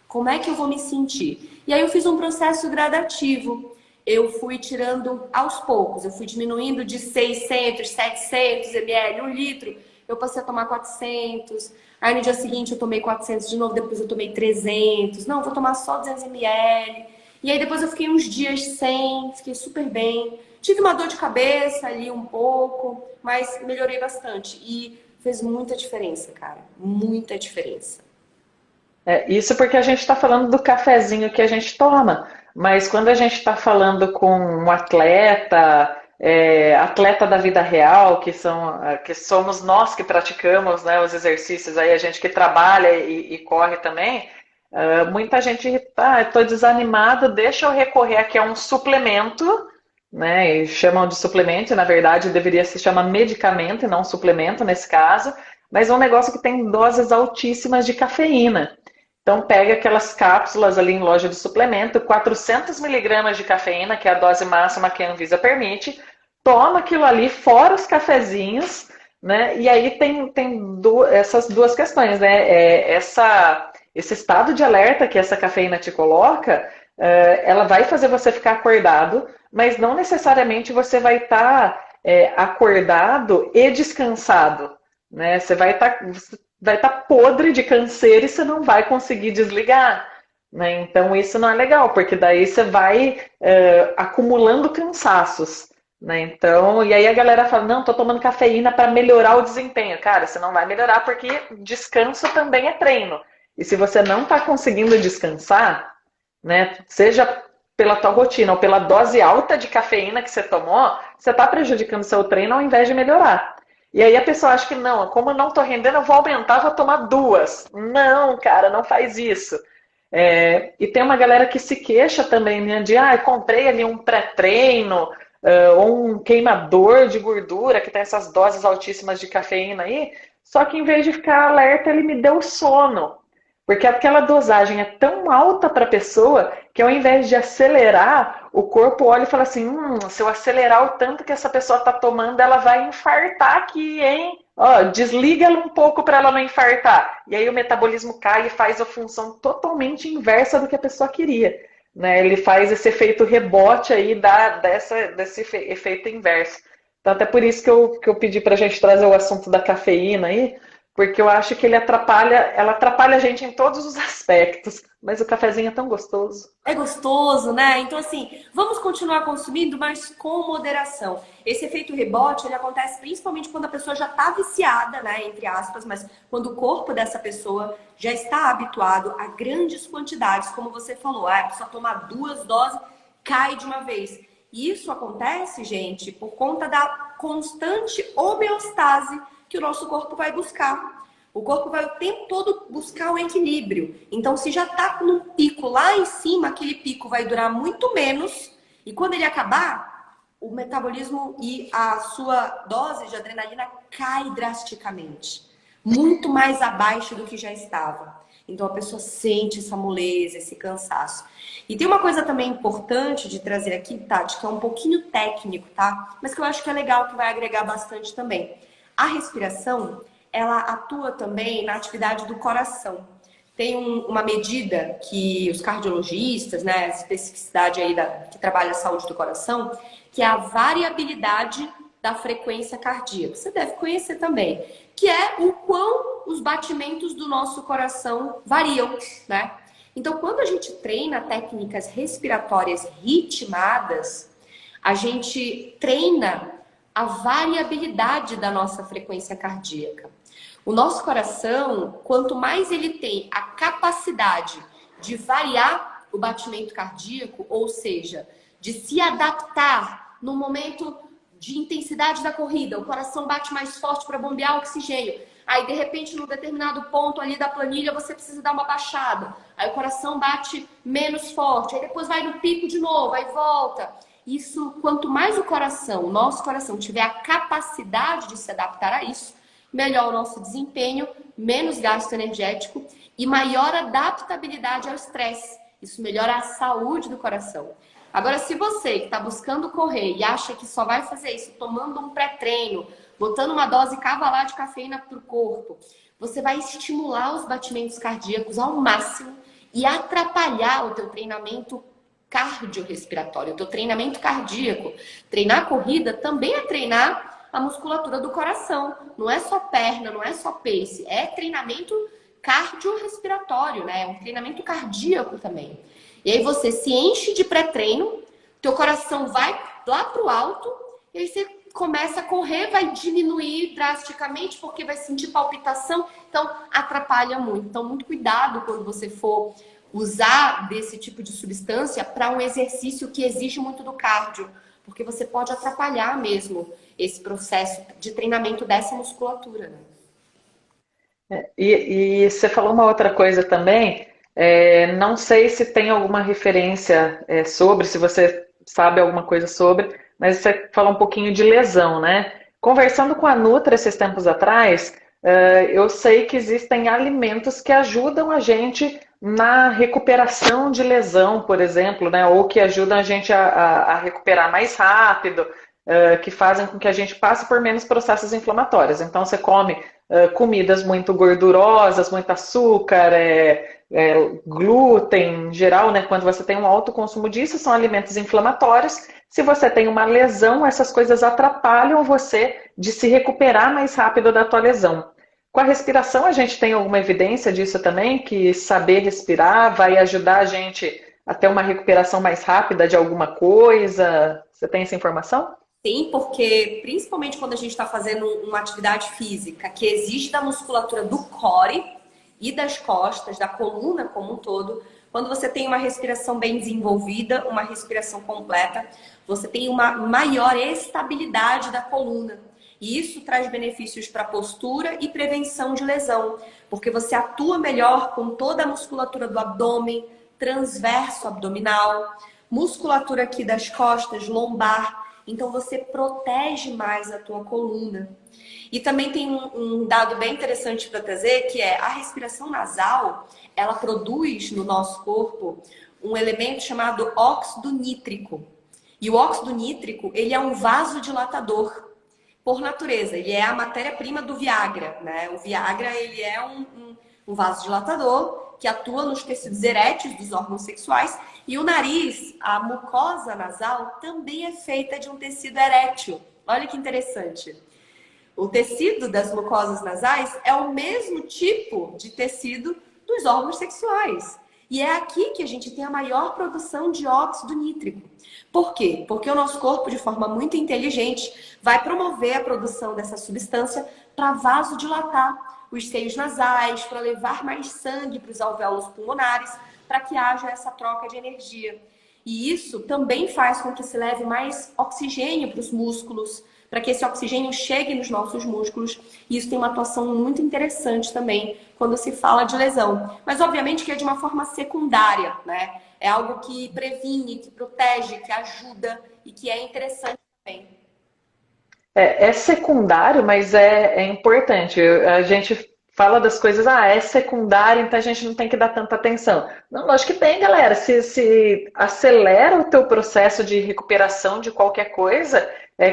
B: Como é que eu vou me sentir? E aí eu fiz um processo gradativo. Eu fui tirando aos poucos, eu fui diminuindo de 600, 700 ml, 1 litro. Eu passei a tomar 400. Aí no dia seguinte eu tomei 400 de novo, depois eu tomei 300. Não, vou tomar só 200 ml. E aí depois eu fiquei uns dias sem, fiquei super bem. Tive uma dor de cabeça ali um pouco, mas melhorei bastante. E fez muita diferença, cara. Muita diferença.
A: Isso porque a gente está falando do cafezinho que a gente toma, mas quando a gente está falando com um atleta, atleta da vida real, que somos nós que praticamos, né, os exercícios, aí a gente que trabalha e corre também, muita gente tá, estou desanimado, deixa eu recorrer aqui a um suplemento, né, e chamam de suplemento, e na verdade deveria se chamar medicamento e não suplemento nesse caso, mas é um negócio que tem doses altíssimas de cafeína. Então pega aquelas cápsulas ali em loja de suplemento, 400 miligramas de cafeína, que é a dose máxima que a Anvisa permite, toma aquilo ali, fora os cafezinhos, né? E aí essas duas questões, né? Esse estado de alerta que essa cafeína te coloca, ela vai fazer você ficar acordado, mas não necessariamente você vai estar acordado e descansado, né? Você vai estar podre de canseira e você não vai conseguir desligar, né? Então isso não é legal, porque daí você vai acumulando cansaços, né? Então, e aí a galera fala, não, tô tomando cafeína para melhorar o desempenho. Cara, você não vai melhorar porque descanso também é treino. E se você não está conseguindo descansar, né, seja pela tua rotina ou pela dose alta de cafeína que você tomou, você está prejudicando seu treino ao invés de melhorar. E aí a pessoa acha que não, como eu não estou rendendo, eu vou aumentar, vou tomar 2. Não, cara, não faz isso. E tem uma galera que se queixa também, né, de, comprei ali um pré-treino, ou um queimador de gordura, que tem essas doses altíssimas de cafeína aí, só que em vez de ficar alerta, ele me deu sono. Porque aquela dosagem é tão alta para a pessoa que ao invés de acelerar, o corpo olha e fala assim, se eu acelerar o tanto que essa pessoa está tomando, ela vai infartar aqui, hein? Ó, desliga ela um pouco para ela não infartar. E aí o metabolismo cai e faz a função totalmente inversa do que a pessoa queria. Né? Ele faz esse efeito rebote aí, desse efeito inverso. Então até por isso que eu pedi para a gente trazer o assunto da cafeína aí, porque eu acho que ela atrapalha a gente em todos os aspectos. Mas o cafezinho é tão gostoso.
B: É gostoso, né? Então, assim, vamos continuar consumindo, mas com moderação. Esse efeito rebote, ele acontece principalmente quando a pessoa já está viciada, né? Entre aspas, mas quando o corpo dessa pessoa já está habituado a grandes quantidades, como você falou, a pessoa tomar 2 doses, cai de uma vez. E isso acontece, gente, por conta da constante homeostase que o nosso corpo vai buscar. O corpo vai o tempo todo buscar o equilíbrio. Então, se já está num pico lá em cima, aquele pico vai durar muito menos. E quando ele acabar, o metabolismo e a sua dose de adrenalina cai drasticamente. Muito mais abaixo do que já estava. Então, a pessoa sente essa moleza, esse cansaço. E tem uma coisa também importante de trazer aqui, Tati, que é um pouquinho técnico, tá? Mas que eu acho que é legal, que vai agregar bastante também. A respiração, ela atua também na atividade do coração. Tem uma medida que os cardiologistas, né, a especificidade aí que trabalha a saúde do coração, que é a variabilidade da frequência cardíaca. Você deve conhecer também, que é o quão os batimentos do nosso coração variam, né? Então, quando a gente treina técnicas respiratórias ritmadas, a gente treina a variabilidade da nossa frequência cardíaca. O nosso coração, quanto mais ele tem a capacidade de variar o batimento cardíaco, ou seja, de se adaptar no momento de intensidade da corrida, o coração bate mais forte para bombear oxigênio. Aí, de repente, num determinado ponto ali da planilha, você precisa dar uma baixada. Aí o coração bate menos forte. Aí depois vai no pico de novo, aí volta. Isso, quanto mais o nosso coração tiver a capacidade de se adaptar a isso, melhor o nosso desempenho, menos gasto energético e maior adaptabilidade ao estresse. Isso melhora a saúde do coração. Agora, se você que está buscando correr e acha que só vai fazer isso tomando um pré-treino, botando uma dose cavalar de cafeína para o corpo, você vai estimular os batimentos cardíacos ao máximo e atrapalhar o teu treinamento cardiorrespiratório, o teu treinamento cardíaco. Treinar corrida também é treinar a musculatura do coração. Não é só perna, não é só pace, é treinamento cardiorrespiratório, né? É um treinamento cardíaco também. E aí você se enche de pré-treino, teu coração vai lá pro alto, e aí você começa a correr, vai diminuir drasticamente, porque vai sentir palpitação, então atrapalha muito. Então, muito cuidado quando você for usar desse tipo de substância para um exercício que exige muito do cardio, porque você pode atrapalhar mesmo esse processo de treinamento dessa musculatura, né?
A: E você falou uma outra coisa também, não sei se tem alguma referência sobre, se você sabe alguma coisa sobre, mas você falou um pouquinho de lesão, né? Conversando com a Nutra esses tempos atrás, eu sei que existem alimentos que ajudam a gente na recuperação de lesão, por exemplo, né? Ou que ajudam a gente a recuperar mais rápido, que fazem com que a gente passe por menos processos inflamatórios. Então, você come comidas muito gordurosas, muito açúcar, glúten, em geral, né? Quando você tem um alto consumo disso, são alimentos inflamatórios. Se você tem uma lesão, essas coisas atrapalham você de se recuperar mais rápido da tua lesão. Com a respiração, a gente tem alguma evidência disso também, que saber respirar vai ajudar a gente a ter uma recuperação mais rápida de alguma coisa? Você tem essa informação?
B: Sim, porque principalmente quando a gente está fazendo uma atividade física que exige da musculatura do core e das costas, da coluna como um todo, quando você tem uma respiração bem desenvolvida, uma respiração completa, você tem uma maior estabilidade da coluna. E isso traz benefícios para a postura e prevenção de lesão, porque você atua melhor com toda a musculatura do abdômen, transverso abdominal, musculatura aqui das costas, lombar. Então você protege mais a tua coluna. E também tem um dado bem interessante para trazer, que é a respiração nasal, ela produz no nosso corpo um elemento chamado óxido nítrico. E o óxido nítrico, ele é um vasodilatador por natureza. Ele é a matéria-prima do Viagra, né? O Viagra, ele é um vasodilatador que atua nos tecidos eréteis dos órgãos sexuais. E o nariz, a mucosa nasal, também é feita de um tecido erétil. Olha que interessante. O tecido das mucosas nasais é o mesmo tipo de tecido dos órgãos sexuais. E é aqui que a gente tem a maior produção de óxido nítrico. Por quê? Porque o nosso corpo, de forma muito inteligente, vai promover a produção dessa substância para vasodilatar os seios nasais, para levar mais sangue para os alvéolos pulmonares, para que haja essa troca de energia. E isso também faz com que se leve mais oxigênio para os músculos, para que esse oxigênio chegue nos nossos músculos. E isso tem uma atuação muito interessante também quando se fala de lesão. Mas, obviamente, que é de uma forma secundária, né? É algo que previne, que protege, que ajuda e que é interessante também.
A: É secundário, mas é importante. A gente fala das coisas, é secundário, então a gente não tem que dar tanta atenção. Não, lógico que tem, galera. Se acelera o teu processo de recuperação de qualquer coisa,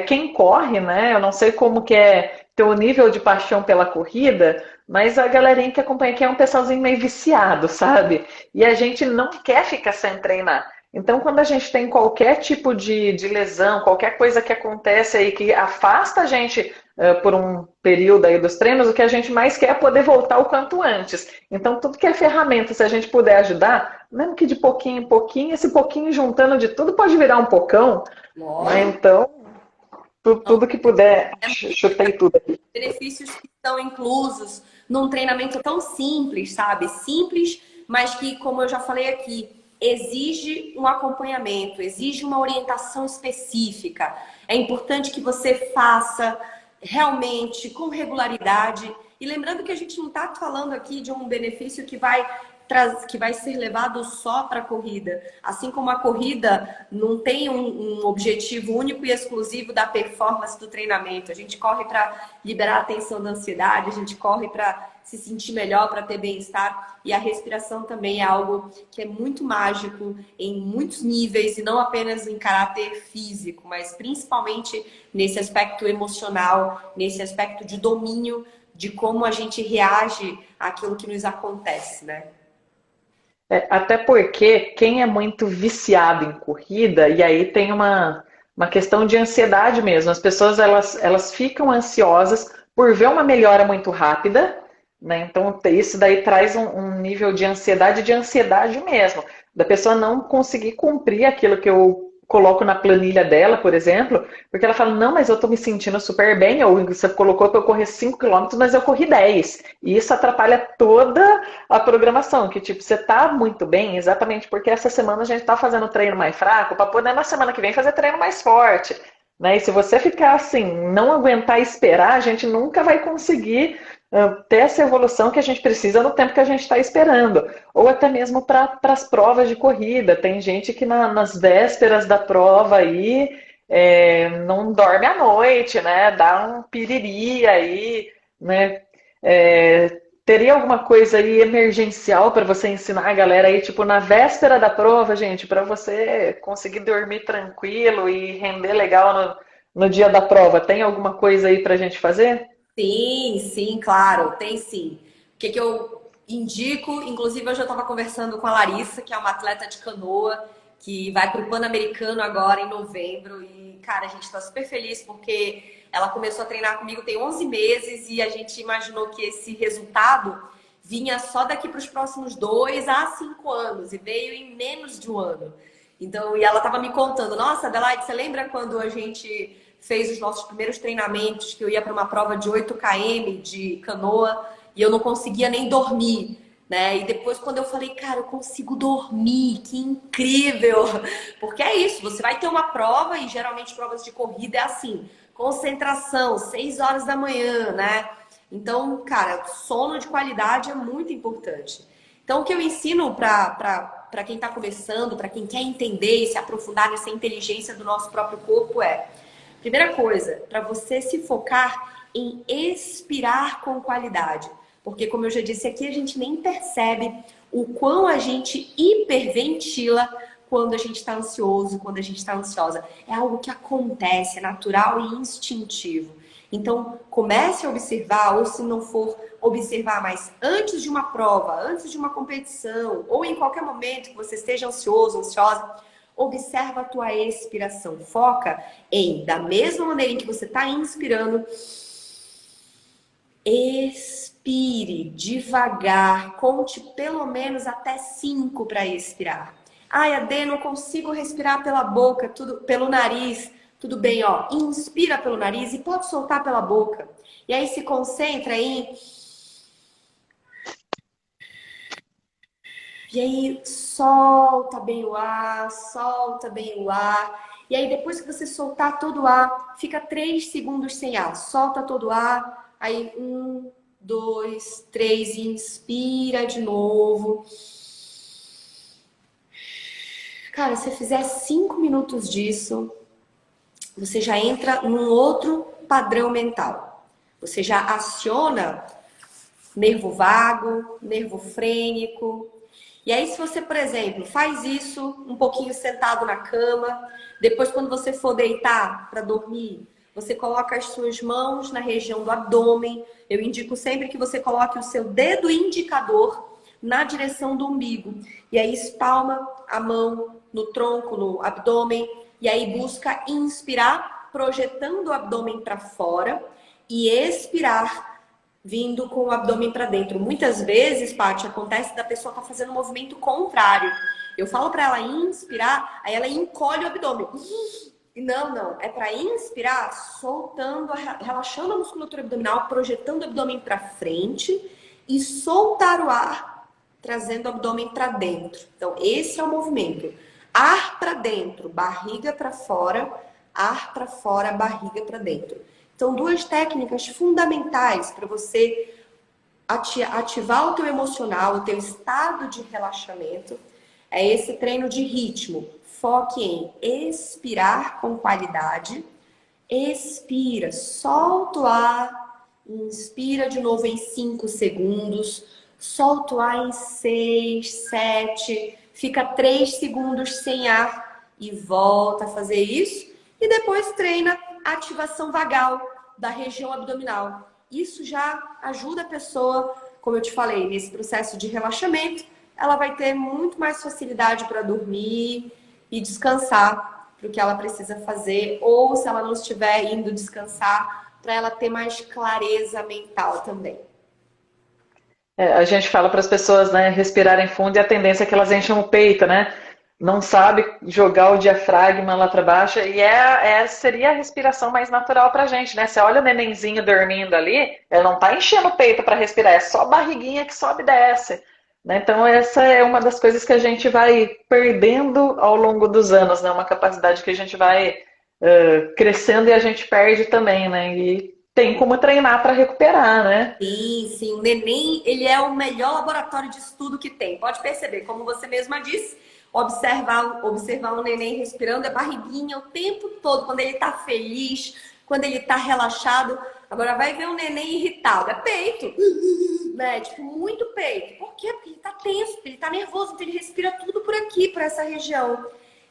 A: quem corre, né? Eu não sei como que é teu nível de paixão pela corrida, mas a galerinha que acompanha aqui é um pessoalzinho meio viciado, sabe? E a gente não quer ficar sem treinar. Então, quando a gente tem qualquer tipo de lesão, qualquer coisa que acontece aí que afasta a gente por um período aí dos treinos, o que a gente mais quer é poder voltar o quanto antes. Então, tudo que é ferramenta, se a gente puder ajudar, mesmo que de pouquinho em pouquinho, esse pouquinho juntando de tudo pode virar um pocão. Né? Então, tudo que puder, chutei tudo aqui.
B: Benefícios que estão inclusos num treinamento tão simples, sabe? Simples, mas que, como eu já falei aqui, exige um acompanhamento, exige uma orientação específica. É importante que você faça realmente com regularidade. E lembrando que a gente não está falando aqui de um benefício que vai que vai ser levado só para a corrida. Assim como a corrida não tem um objetivo único e exclusivo da performance do treinamento. A gente corre para liberar a tensão da ansiedade, a gente corre para se sentir melhor, para ter bem-estar. E a respiração também é algo que é muito mágico em muitos níveis, e não apenas em caráter físico, mas principalmente nesse aspecto emocional, nesse aspecto de domínio de como a gente reage àquilo que nos acontece, né?
A: Até porque quem é muito viciado em corrida, e aí tem uma questão de ansiedade mesmo. As pessoas elas ficam ansiosas por ver uma melhora muito rápida, né? Então isso daí traz um nível de ansiedade mesmo, da pessoa não conseguir cumprir aquilo que eu coloco na planilha dela, por exemplo, porque ela fala, não, mas eu tô me sentindo super bem, ou você colocou para eu correr 5 quilômetros, mas eu corri 10. E isso atrapalha toda a programação, que tipo, você tá muito bem exatamente porque essa semana a gente tá fazendo treino mais fraco para poder na semana que vem fazer treino mais forte, né? E se você ficar assim, não aguentar esperar, a gente nunca vai conseguir ter essa evolução que a gente precisa no tempo que a gente está esperando. Ou até mesmo para as provas de corrida. Tem gente que nas vésperas da prova aí não dorme à noite, né? Dá um piriri aí, né? Teria alguma coisa aí emergencial para você ensinar a galera aí, tipo, na véspera da prova, gente, para você conseguir dormir tranquilo e render legal no dia da prova? Tem alguma coisa aí para a gente fazer?
B: Sim, sim, claro, tem sim. O que que eu indico, inclusive eu já estava conversando com a Larissa, que é uma atleta de canoa, que vai para o Pan-Americano agora em novembro. E, cara, a gente está super feliz porque ela começou a treinar comigo tem 11 meses e a gente imaginou que esse resultado vinha só daqui para os próximos 2 a 5 anos e veio em menos de um ano. Então, e ela estava me contando, nossa, Adelaide, você lembra quando a gente fez os nossos primeiros treinamentos, que eu ia para uma prova de 8 km de canoa e eu não conseguia nem dormir, né? E depois quando eu falei, cara, eu consigo dormir, que incrível! Porque é isso, você vai ter uma prova e geralmente provas de corrida é assim, concentração, 6 horas da manhã, né? Então, cara, sono de qualidade é muito importante. Então, o que eu ensino para quem está começando, para quem quer entender e se aprofundar nessa inteligência do nosso próprio corpo é: primeira coisa, para você se focar em expirar com qualidade. Porque, como eu já disse aqui, a gente nem percebe o quão a gente hiperventila quando a gente está ansioso, quando a gente está ansiosa. É algo que acontece, é natural e instintivo. Então, comece a observar, ou se não for observar, mas antes de uma prova, antes de uma competição, ou em qualquer momento que você esteja ansioso, ansiosa, observa a tua expiração. Foca em, da mesma maneira em que você está inspirando, expire devagar. Conte pelo menos até 5 para expirar. Ai, Adê, não consigo respirar pela boca, tudo pelo nariz. Tudo bem, ó. Inspira pelo nariz e pode soltar pela boca. E aí se concentra em... E aí solta bem o ar, solta bem o ar. E aí depois que você soltar todo o ar, fica 3 segundos sem ar. Solta todo o ar. Aí 1, 2, 3, inspira de novo. Cara, se você fizer 5 minutos disso, você já entra num outro padrão mental. Você já aciona nervo vago, nervo frênico. E aí, se você, por exemplo, faz isso um pouquinho sentado na cama, depois, quando você for deitar para dormir, você coloca as suas mãos na região do abdômen. Eu indico sempre que você coloque o seu dedo indicador na direção do umbigo. E aí, espalma a mão no tronco, no abdômen. E aí, busca inspirar, projetando o abdômen para fora, e expirar, vindo com o abdômen para dentro. Muitas vezes, Paty, acontece da pessoa estar fazendo um movimento contrário. Eu falo para ela inspirar, aí ela encolhe o abdômen. Não, não. É para inspirar, soltando, relaxando a musculatura abdominal, projetando o abdômen para frente e soltar o ar, trazendo o abdômen para dentro. Então, esse é o movimento. Ar para dentro, barriga para fora, ar para fora, barriga para dentro. Então, duas técnicas fundamentais para você ativar o teu emocional, o teu estado de relaxamento, é esse treino de ritmo. Foque em expirar com qualidade. Expira, solta o ar, inspira de novo em 5 segundos, solta o ar em 6, 7, fica 3 segundos sem ar e volta a fazer isso. E depois treina ativação vagal da região abdominal. Isso já ajuda a pessoa, como eu te falei, nesse processo de relaxamento, ela vai ter muito mais facilidade para dormir e descansar para o que ela precisa fazer, ou se ela não estiver indo descansar, para ela ter mais clareza mental também.
A: A gente fala para as pessoas, né, respirarem fundo e a tendência é que elas enchem o peito, né? Não sabe jogar o diafragma lá para baixo e seria a respiração mais natural para a gente, né? Você olha o nenenzinho dormindo ali, ele não tá enchendo o peito para respirar, é só a barriguinha que sobe e desce, né? Então essa é uma das coisas que a gente vai perdendo ao longo dos anos, né? Uma capacidade que a gente vai crescendo e a gente perde também, né? E tem como treinar para recuperar, né?
B: Sim, sim. O neném, ele é o melhor laboratório de estudo que tem. Pode perceber, como você mesma disse, observar o neném respirando é barriguinha o tempo todo, quando ele tá feliz, quando ele tá relaxado. Agora vai ver um neném irritado, é peito, né? Tipo, muito peito. Por quê? Porque ele tá tenso, ele tá nervoso, então ele respira tudo por aqui, por essa região.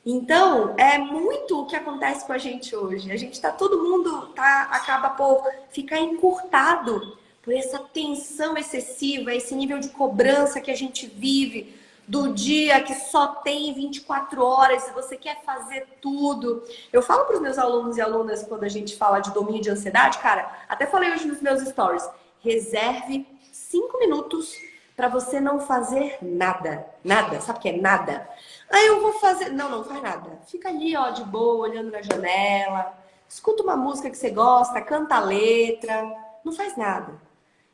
B: Então, é muito o que acontece com a gente hoje. A gente tá, todo mundo acaba por ficar encurtado por essa tensão excessiva, esse nível de cobrança que a gente vive do dia que só tem 24 horas e você quer fazer tudo. Eu falo para os meus alunos e alunas quando a gente fala de domínio de ansiedade, cara, até falei hoje nos meus stories, reserve 5 minutos para você não fazer nada. Nada, sabe o que é nada? Aí eu vou fazer... Não, não faz nada. Fica ali, ó, de boa, olhando na janela. Escuta uma música que você gosta, canta a letra. Não faz nada.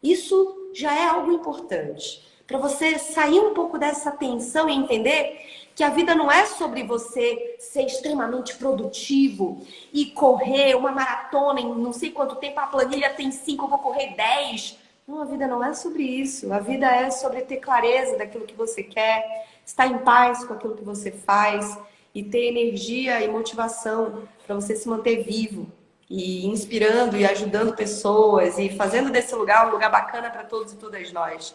B: Isso já é algo importante. Para você sair um pouco dessa tensão e entender que a vida não é sobre você ser extremamente produtivo e correr uma maratona em não sei quanto tempo, a planilha tem 5, eu vou correr 10. Não, a vida não é sobre isso. A vida é sobre ter clareza daquilo que você quer, estar em paz com aquilo que você faz e ter energia e motivação para você se manter vivo e inspirando e ajudando pessoas e fazendo desse lugar um lugar bacana para todos e todas nós.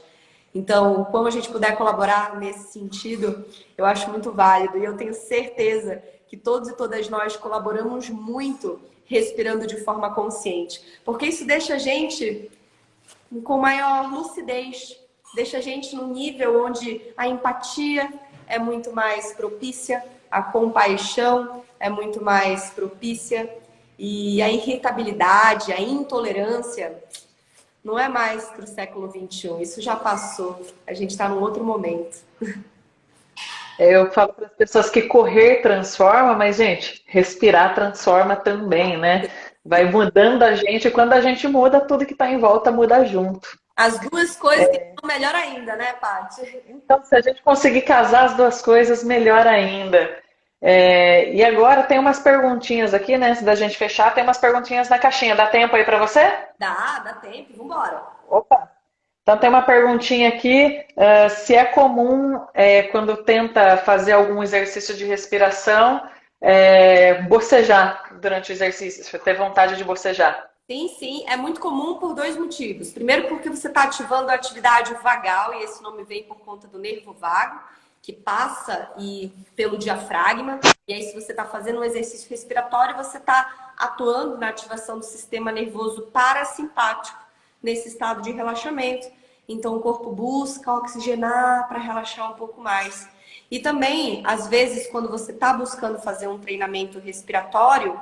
B: Então, como a gente puder colaborar nesse sentido, eu acho muito válido e eu tenho certeza que todos e todas nós colaboramos muito respirando de forma consciente, porque isso deixa a gente com maior lucidez, deixa a gente num nível onde a empatia é muito mais propícia, a compaixão é muito mais propícia e a irritabilidade, a intolerância não é mais para o século XXI, isso já passou, a gente está num outro momento.
A: Eu falo para as pessoas que correr transforma, mas, gente, respirar transforma também, né? Vai mudando a gente, e quando a gente muda, tudo que está em volta muda junto.
B: As duas coisas são melhor ainda, né, Paty?
A: Então, se a gente conseguir casar as duas coisas, melhor ainda. E agora tem umas perguntinhas aqui, né? Antes da gente fechar, tem umas perguntinhas na caixinha. Dá tempo aí para você?
B: Dá tempo, vambora.
A: Opa! Então tem uma perguntinha aqui, se é comum quando tenta fazer algum exercício de respiração, bocejar durante o exercício, ter vontade de bocejar.
B: Sim, é muito comum por 2 motivos. Primeiro, porque você está ativando a atividade vagal, e esse nome vem por conta do nervo vago, que passa pelo diafragma. E aí, se você está fazendo um exercício respiratório, você está atuando na ativação do sistema nervoso parasimpático, nesse estado de relaxamento. Então, o corpo busca oxigenar para relaxar um pouco mais. E também, às vezes, quando você está buscando fazer um treinamento respiratório,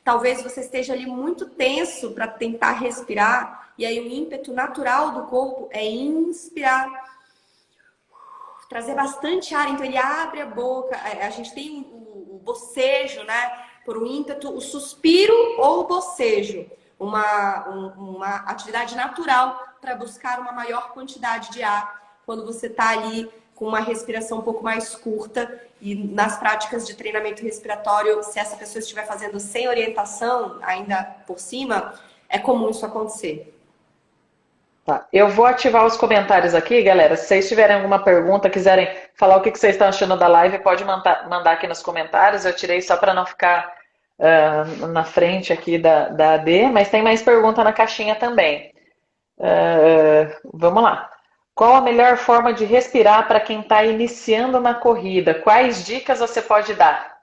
B: talvez você esteja ali muito tenso para tentar respirar, e aí o ímpeto natural do corpo é inspirar, trazer bastante ar, então ele abre a boca, a gente tem o bocejo, né? Por um ímpeto, o suspiro ou o bocejo, uma atividade natural para buscar uma maior quantidade de ar quando você está ali com uma respiração um pouco mais curta. E nas práticas de treinamento respiratório, se essa pessoa estiver fazendo sem orientação, ainda por cima, é comum isso acontecer.
A: Tá. Eu vou ativar os comentários aqui, galera. Se vocês tiverem alguma pergunta, quiserem falar o que vocês estão achando da live, pode mandar aqui nos comentários. Eu tirei só para não ficar na frente aqui da AD, mas tem mais pergunta na caixinha também. Vamos lá. Qual a melhor forma de respirar para quem está iniciando na corrida? Quais dicas você pode dar?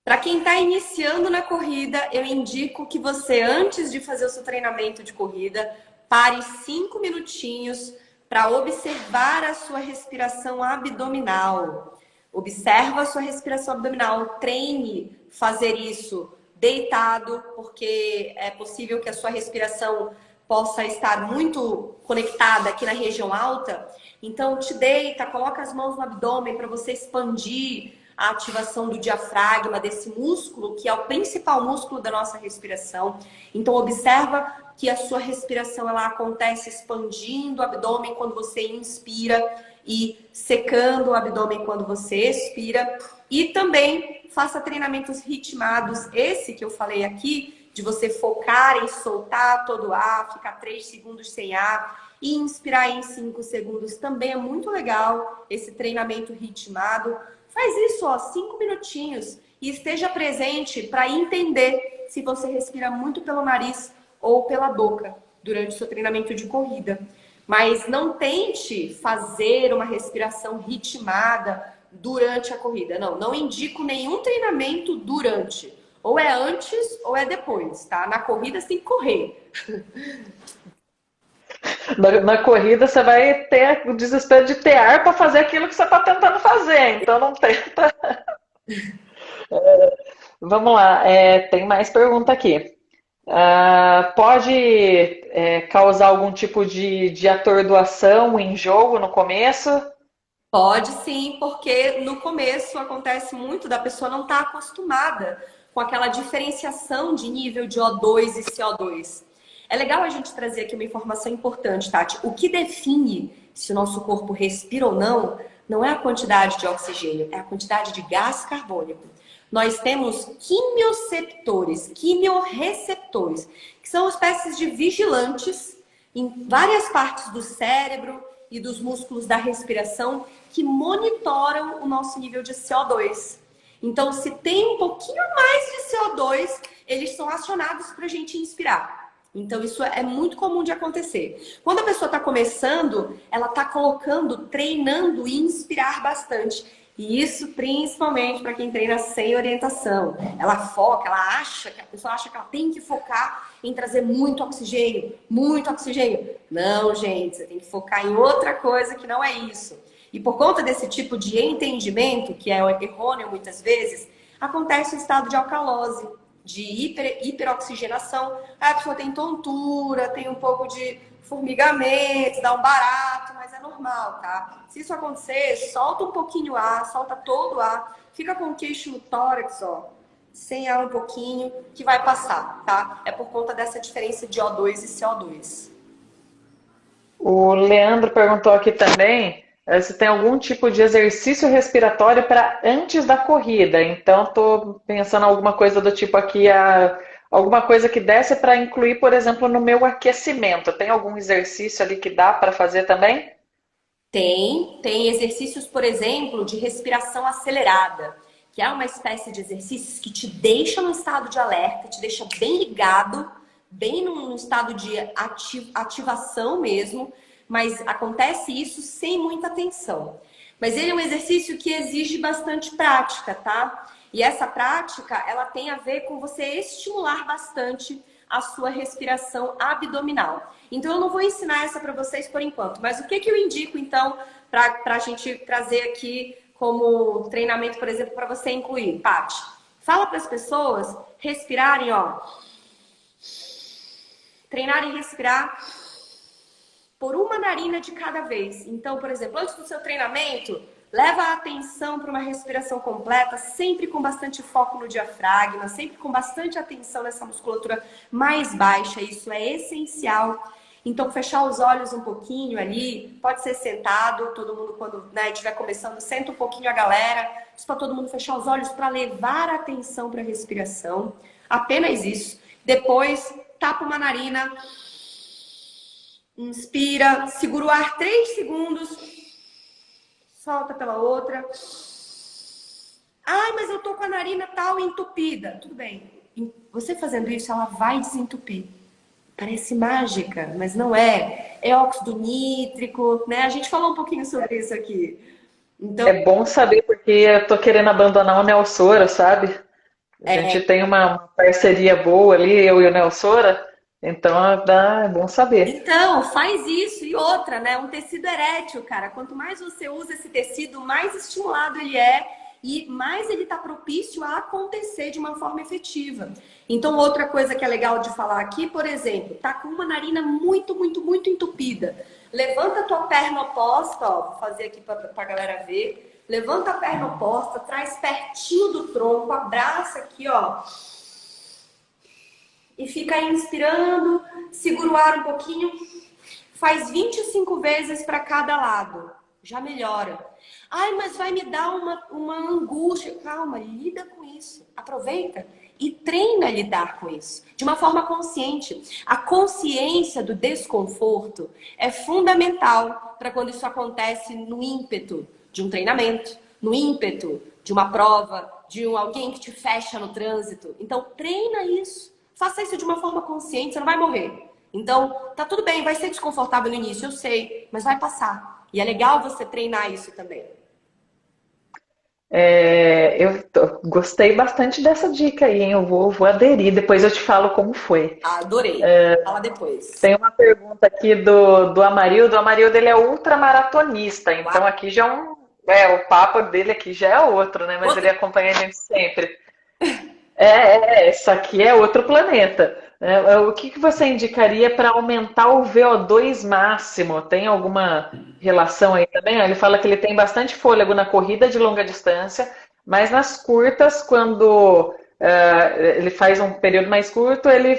B: Para quem está iniciando na corrida, eu indico que você, antes de fazer o seu treinamento de corrida, pare 5 minutinhos para observar a sua respiração abdominal. Observa a sua respiração abdominal, treine fazer isso deitado, porque é possível que a sua respiração possa estar muito conectada aqui na região alta. Então, te deita, coloca as mãos no abdômen para você expandir a ativação do diafragma, desse músculo, que é o principal músculo da nossa respiração. Então, observa que a sua respiração ela acontece expandindo o abdômen quando você inspira e secando o abdômen quando você expira. E também faça treinamentos ritmados, esse que eu falei aqui, de você focar em soltar todo o ar, ficar 3 segundos sem ar e inspirar em 5 segundos. Também é muito legal esse treinamento ritmado. Faz isso, 5 minutinhos e esteja presente para entender se você respira muito pelo nariz ou pela boca durante o seu treinamento de corrida. Mas não tente fazer uma respiração ritmada durante a corrida. Não indico nenhum treinamento durante. Ou é antes ou é depois, tá? Na corrida você tem que correr.
A: Na corrida você vai ter o desespero de ter ar para fazer aquilo que você está tentando fazer, então não tenta. Vamos lá, tem mais pergunta aqui. Pode causar algum tipo de atordoação, enjoo no começo?
B: Pode sim, porque no começo acontece muito da pessoa não estar acostumada com aquela diferenciação de nível de O2 e CO2. É legal a gente trazer aqui uma informação importante, Tati. O que define se o nosso corpo respira ou não, não é a quantidade de oxigênio, é a quantidade de gás carbônico. Nós temos quimiorreceptores, que são espécies de vigilantes em várias partes do cérebro e dos músculos da respiração que monitoram o nosso nível de CO2. Então, se tem um pouquinho mais de CO2, eles são acionados para a gente inspirar. Então, isso é muito comum de acontecer. Quando a pessoa está começando, ela está treinando e inspirar bastante. E isso principalmente para quem treina sem orientação. Ela foca, a pessoa acha que ela tem que focar em trazer muito oxigênio, muito oxigênio. Não, gente, você tem que focar em outra coisa que não é isso. E por conta desse tipo de entendimento, que é errôneo muitas vezes, acontece o estado de alcalose, de hiperoxigenação. A pessoa tem tontura, tem um pouco de formigamento, dá um barato, mas é normal, tá? Se isso acontecer, solta um pouquinho o ar, solta todo o ar, fica com o queixo no tórax, sem ar um pouquinho, que vai passar, tá? É por conta dessa diferença de O2 e CO2.
A: O Leandro perguntou aqui também se tem algum tipo de exercício respiratório para antes da corrida. Então, estou pensando em alguma coisa do tipo aqui, alguma coisa que desse para incluir, por exemplo, no meu aquecimento. Tem algum exercício ali que dá para fazer também?
B: Tem exercícios, por exemplo, de respiração acelerada, que é uma espécie de exercícios que te deixa no estado de alerta, te deixa bem ligado, bem num estado de ativação mesmo, mas acontece isso sem muita atenção. Mas ele é um exercício que exige bastante prática, tá? E essa prática, ela tem a ver com você estimular bastante a sua respiração abdominal. Então, eu não vou ensinar essa para vocês por enquanto, mas o que eu indico, então, para a gente trazer aqui como treinamento, por exemplo, para você incluir? Paty, fala para as pessoas respirarem, treinarem respirar por uma narina de cada vez. Então, por exemplo, antes do seu treinamento, leva a atenção para uma respiração completa, sempre com bastante foco no diafragma, sempre com bastante atenção nessa musculatura mais baixa. Isso é essencial. Então, fechar os olhos um pouquinho ali, pode ser sentado, todo mundo quando estiver começando, senta um pouquinho a galera, isso para todo mundo fechar os olhos para levar a atenção para a respiração. Apenas isso. Depois, tapa uma narina Inspira, segura o ar 3 segundos, solta pela outra. Ai, mas eu tô com a narina tal entupida. Tudo bem. Você fazendo isso, ela vai desentupir. Parece mágica, mas não é. É óxido nítrico, né? A gente falou um pouquinho sobre isso aqui. Então,
A: É bom saber porque eu tô querendo abandonar o Nelsora, sabe? A gente tem uma parceria boa ali, eu e o Nelsora, então é bom saber.
B: então, faz isso. E outra, né? Um tecido erétil, cara. Quanto mais você usa esse tecido, mais estimulado ele é e mais ele está propício a acontecer de uma forma efetiva. Então, outra coisa que é legal de falar aqui, por exemplo, tá com uma narina muito, muito, muito entupida. Levanta a tua perna oposta, ó. Vou fazer aqui para a galera ver. Levanta a perna oposta, traz pertinho do tronco, abraça aqui, ó. E fica aí inspirando, segura o ar um pouquinho, faz 25 vezes para cada lado. Já melhora. Ai, mas vai me dar uma angústia. Calma, lida com isso. Aproveita e treina a lidar com isso. De uma forma consciente. A consciência do desconforto é fundamental para quando isso acontece no ímpeto de um treinamento, no ímpeto de uma prova, de alguém que te fecha no trânsito. Então, treina isso. Faça isso de uma forma consciente, você não vai morrer. Então, tá tudo bem, vai ser desconfortável no início, eu sei, mas vai passar. E é legal você treinar isso também.
A: Gostei bastante dessa dica aí, hein? Eu vou aderir, depois eu te falo como foi.
B: Adorei. Fala depois.
A: Tem uma pergunta aqui do Amarildo. O Amarildo ele é ultramaratonista, então aqui já o papo dele aqui já é outro, né? Mas ele
B: Outra.
A: acompanha a gente sempre. Isso aqui é outro planeta. O que você indicaria para aumentar o VO2 máximo? Tem alguma relação aí também? Ele fala que ele tem bastante fôlego na corrida de longa distância, mas nas curtas, quando ele faz um período mais curto, ele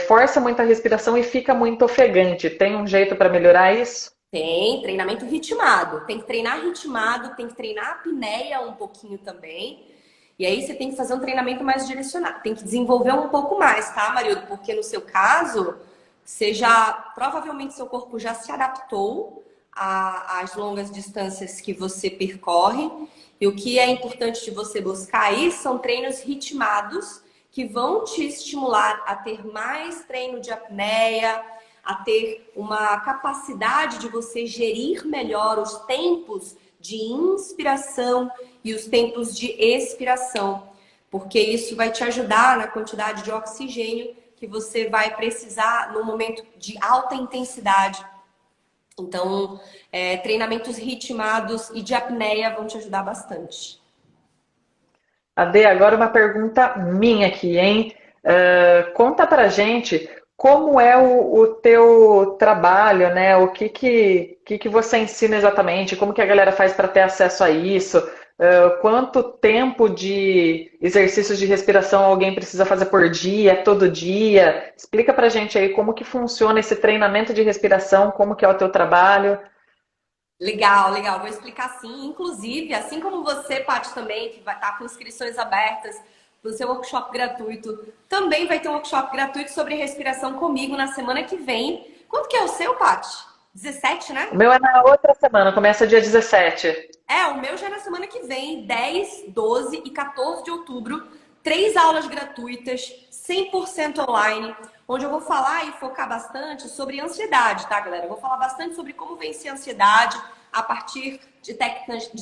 A: força muito a respiração e fica muito ofegante. Tem um jeito para melhorar isso?
B: Tem treinamento ritmado. Tem que treinar ritmado, tem que treinar a apneia um pouquinho também. E aí você tem que fazer um treinamento mais direcionado. Tem que desenvolver um pouco mais, tá, Marildo? Porque no seu caso, provavelmente seu corpo já se adaptou às longas distâncias que você percorre. E o que é importante de você buscar aí são treinos ritmados que vão te estimular a ter mais treino de apneia, a ter uma capacidade de você gerir melhor os tempos de inspiração e os tempos de expiração, porque isso vai te ajudar na quantidade de oxigênio que você vai precisar no momento de alta intensidade. Então, treinamentos ritmados e de apneia vão te ajudar bastante.
A: Ade, agora uma pergunta minha aqui, hein? Conta pra gente como é o teu trabalho, né? O que você ensina exatamente? Como que a galera faz para ter acesso a isso? Quanto tempo de exercícios de respiração alguém precisa fazer por dia, todo dia? Explica pra gente aí como que funciona esse treinamento de respiração, como que é o teu trabalho.
B: Legal, legal. Vou explicar sim. Inclusive, assim como você, Paty, também, que vai estar com inscrições abertas para o seu workshop gratuito, também vai ter um workshop gratuito sobre respiração comigo na semana que vem. Quanto que é o seu, Paty? 17, né?
A: O meu é na outra semana, começa dia 17.
B: O meu já é na semana que vem, 10, 12 e 14 de outubro. 3 aulas gratuitas, 100% online, onde eu vou falar e focar bastante sobre ansiedade, tá, galera? Eu vou falar bastante sobre como vencer a ansiedade a partir de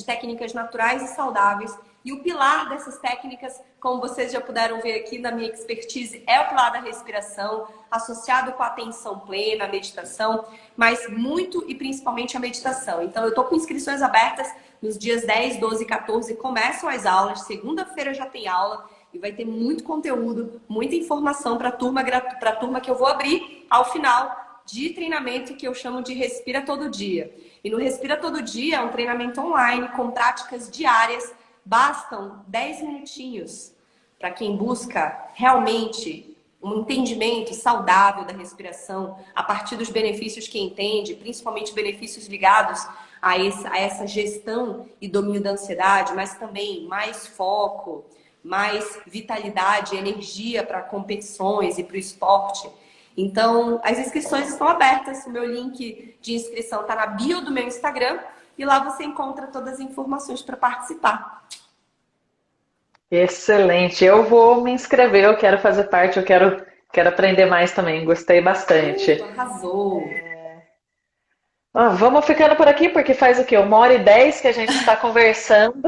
B: técnicas naturais e saudáveis. E o pilar dessas técnicas, como vocês já puderam ver aqui na minha expertise, é o pilar da respiração, associado com a atenção plena, a meditação, mas muito e principalmente a meditação. Então, eu tô com inscrições abertas nos dias 10, 12 e 14, começam as aulas, segunda-feira já tem aula, e vai ter muito conteúdo, muita informação para a turma que eu vou abrir ao final de treinamento que eu chamo de Respira Todo Dia. E no Respira Todo Dia é um treinamento online com práticas diárias, bastam 10 minutinhos para quem busca realmente um entendimento saudável da respiração a partir dos benefícios que entende, principalmente benefícios ligados a essa gestão e domínio da ansiedade, mas também mais foco, mais vitalidade, energia para competições e para o esporte. Então, as inscrições estão abertas. O meu link de inscrição está na bio do meu Instagram e lá você encontra todas as informações para participar.
A: Excelente. Eu vou me inscrever, eu quero fazer parte, quero aprender mais também. Gostei bastante.
B: Arrasou!
A: Vamos ficando por aqui, porque faz o quê? 1h10 que a gente está conversando,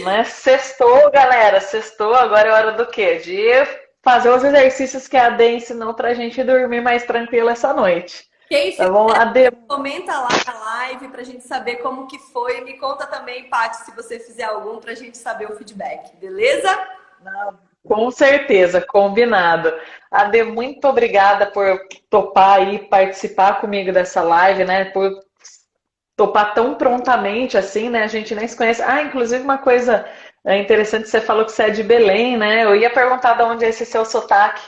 A: né? Sextou, galera, sextou, agora é hora do quê? De fazer os exercícios que a Adê ensinou pra gente dormir mais tranquilo essa noite.
B: Quem
A: Tá
B: fizer,
A: bom, Adê?
B: comenta lá na live pra gente saber como que foi. Me conta também, Paty, se você fizer algum pra gente saber o feedback, beleza?
A: Com certeza, combinado. Adê, muito obrigada por topar aí participar comigo dessa live, né? Por topar tão prontamente assim, né? A gente nem se conhece. Inclusive uma coisa interessante, você falou que você é de Belém, né? Eu ia perguntar de onde é esse seu sotaque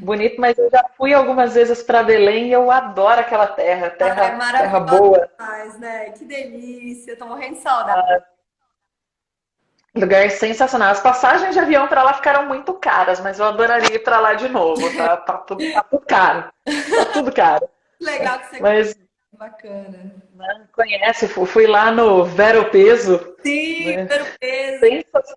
A: bonito, mas eu já fui algumas vezes para Belém e eu adoro aquela terra,
B: É
A: terra
B: maravilhoso
A: boa.
B: demais, né? Que delícia, tô morrendo de saudade.
A: Lugar sensacional. As passagens de avião para lá ficaram muito caras, mas eu adoraria ir para lá de novo, tá? Tá tudo caro. Tá tudo caro.
B: Legal que você
A: Mas
B: bacana.
A: né, conhece, fui lá no Vero Peso,
B: Sim,
A: né?
B: super peso.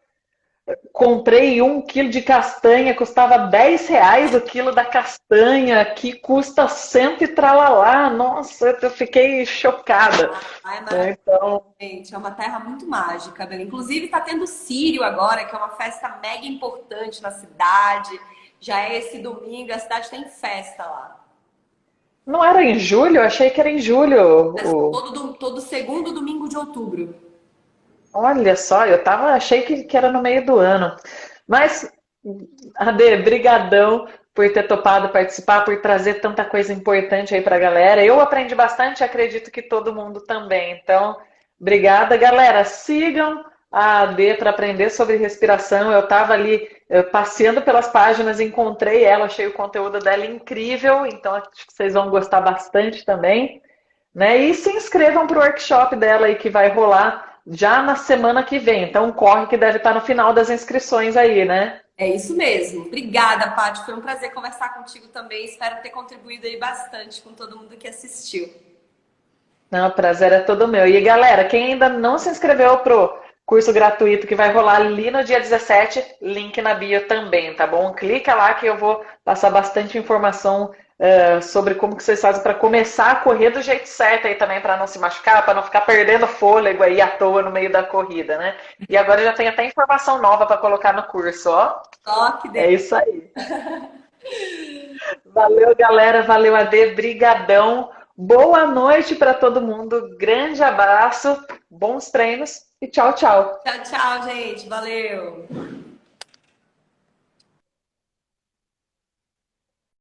A: Comprei 1 quilo de castanha, custava R$ 10 o quilo da castanha, aqui custa 100 e tralalá. Nossa, eu fiquei chocada.
B: É
A: Né?
B: maravilhoso,
A: Então,
B: gente. É uma terra muito mágica, Belém. Inclusive, tá tendo Sírio agora, que é uma festa mega importante na cidade. Já é esse domingo, a cidade tem festa lá.
A: não era em julho? Eu achei que era em julho.
B: Todo segundo domingo de outubro.
A: Olha só, achei que era no meio do ano. Mas, Ade, brigadão por ter topado participar, por trazer tanta coisa importante aí pra galera. Eu aprendi bastante, acredito que todo mundo também. Então, obrigada, galera. Sigam a Ade para aprender sobre respiração. Eu estava ali passeando pelas páginas, encontrei ela, achei o conteúdo dela incrível, então acho que vocês vão gostar bastante também. Né? E se inscrevam para o workshop dela aí que vai rolar já na semana que vem. Então corre que deve estar no final das inscrições aí, né?
B: É isso mesmo. Obrigada, Paty. Foi um prazer conversar contigo também. Espero ter contribuído aí bastante com todo mundo que assistiu.
A: Não, o prazer é todo meu. E galera, quem ainda não se inscreveu pro curso gratuito que vai rolar ali no dia 17, link na bio também, tá bom? Clica lá que eu vou passar bastante informação sobre como que vocês fazem para começar a correr do jeito certo aí também, para não se machucar, para não ficar perdendo fôlego aí à toa no meio da corrida, né? E agora já tem até informação nova para colocar no curso, ó.
B: Toque
A: É isso aí. Valeu, galera. Valeu, Ade. Brigadão. Boa noite para todo mundo. Grande abraço, bons treinos e tchau, tchau.
B: Tchau, tchau, gente. Valeu.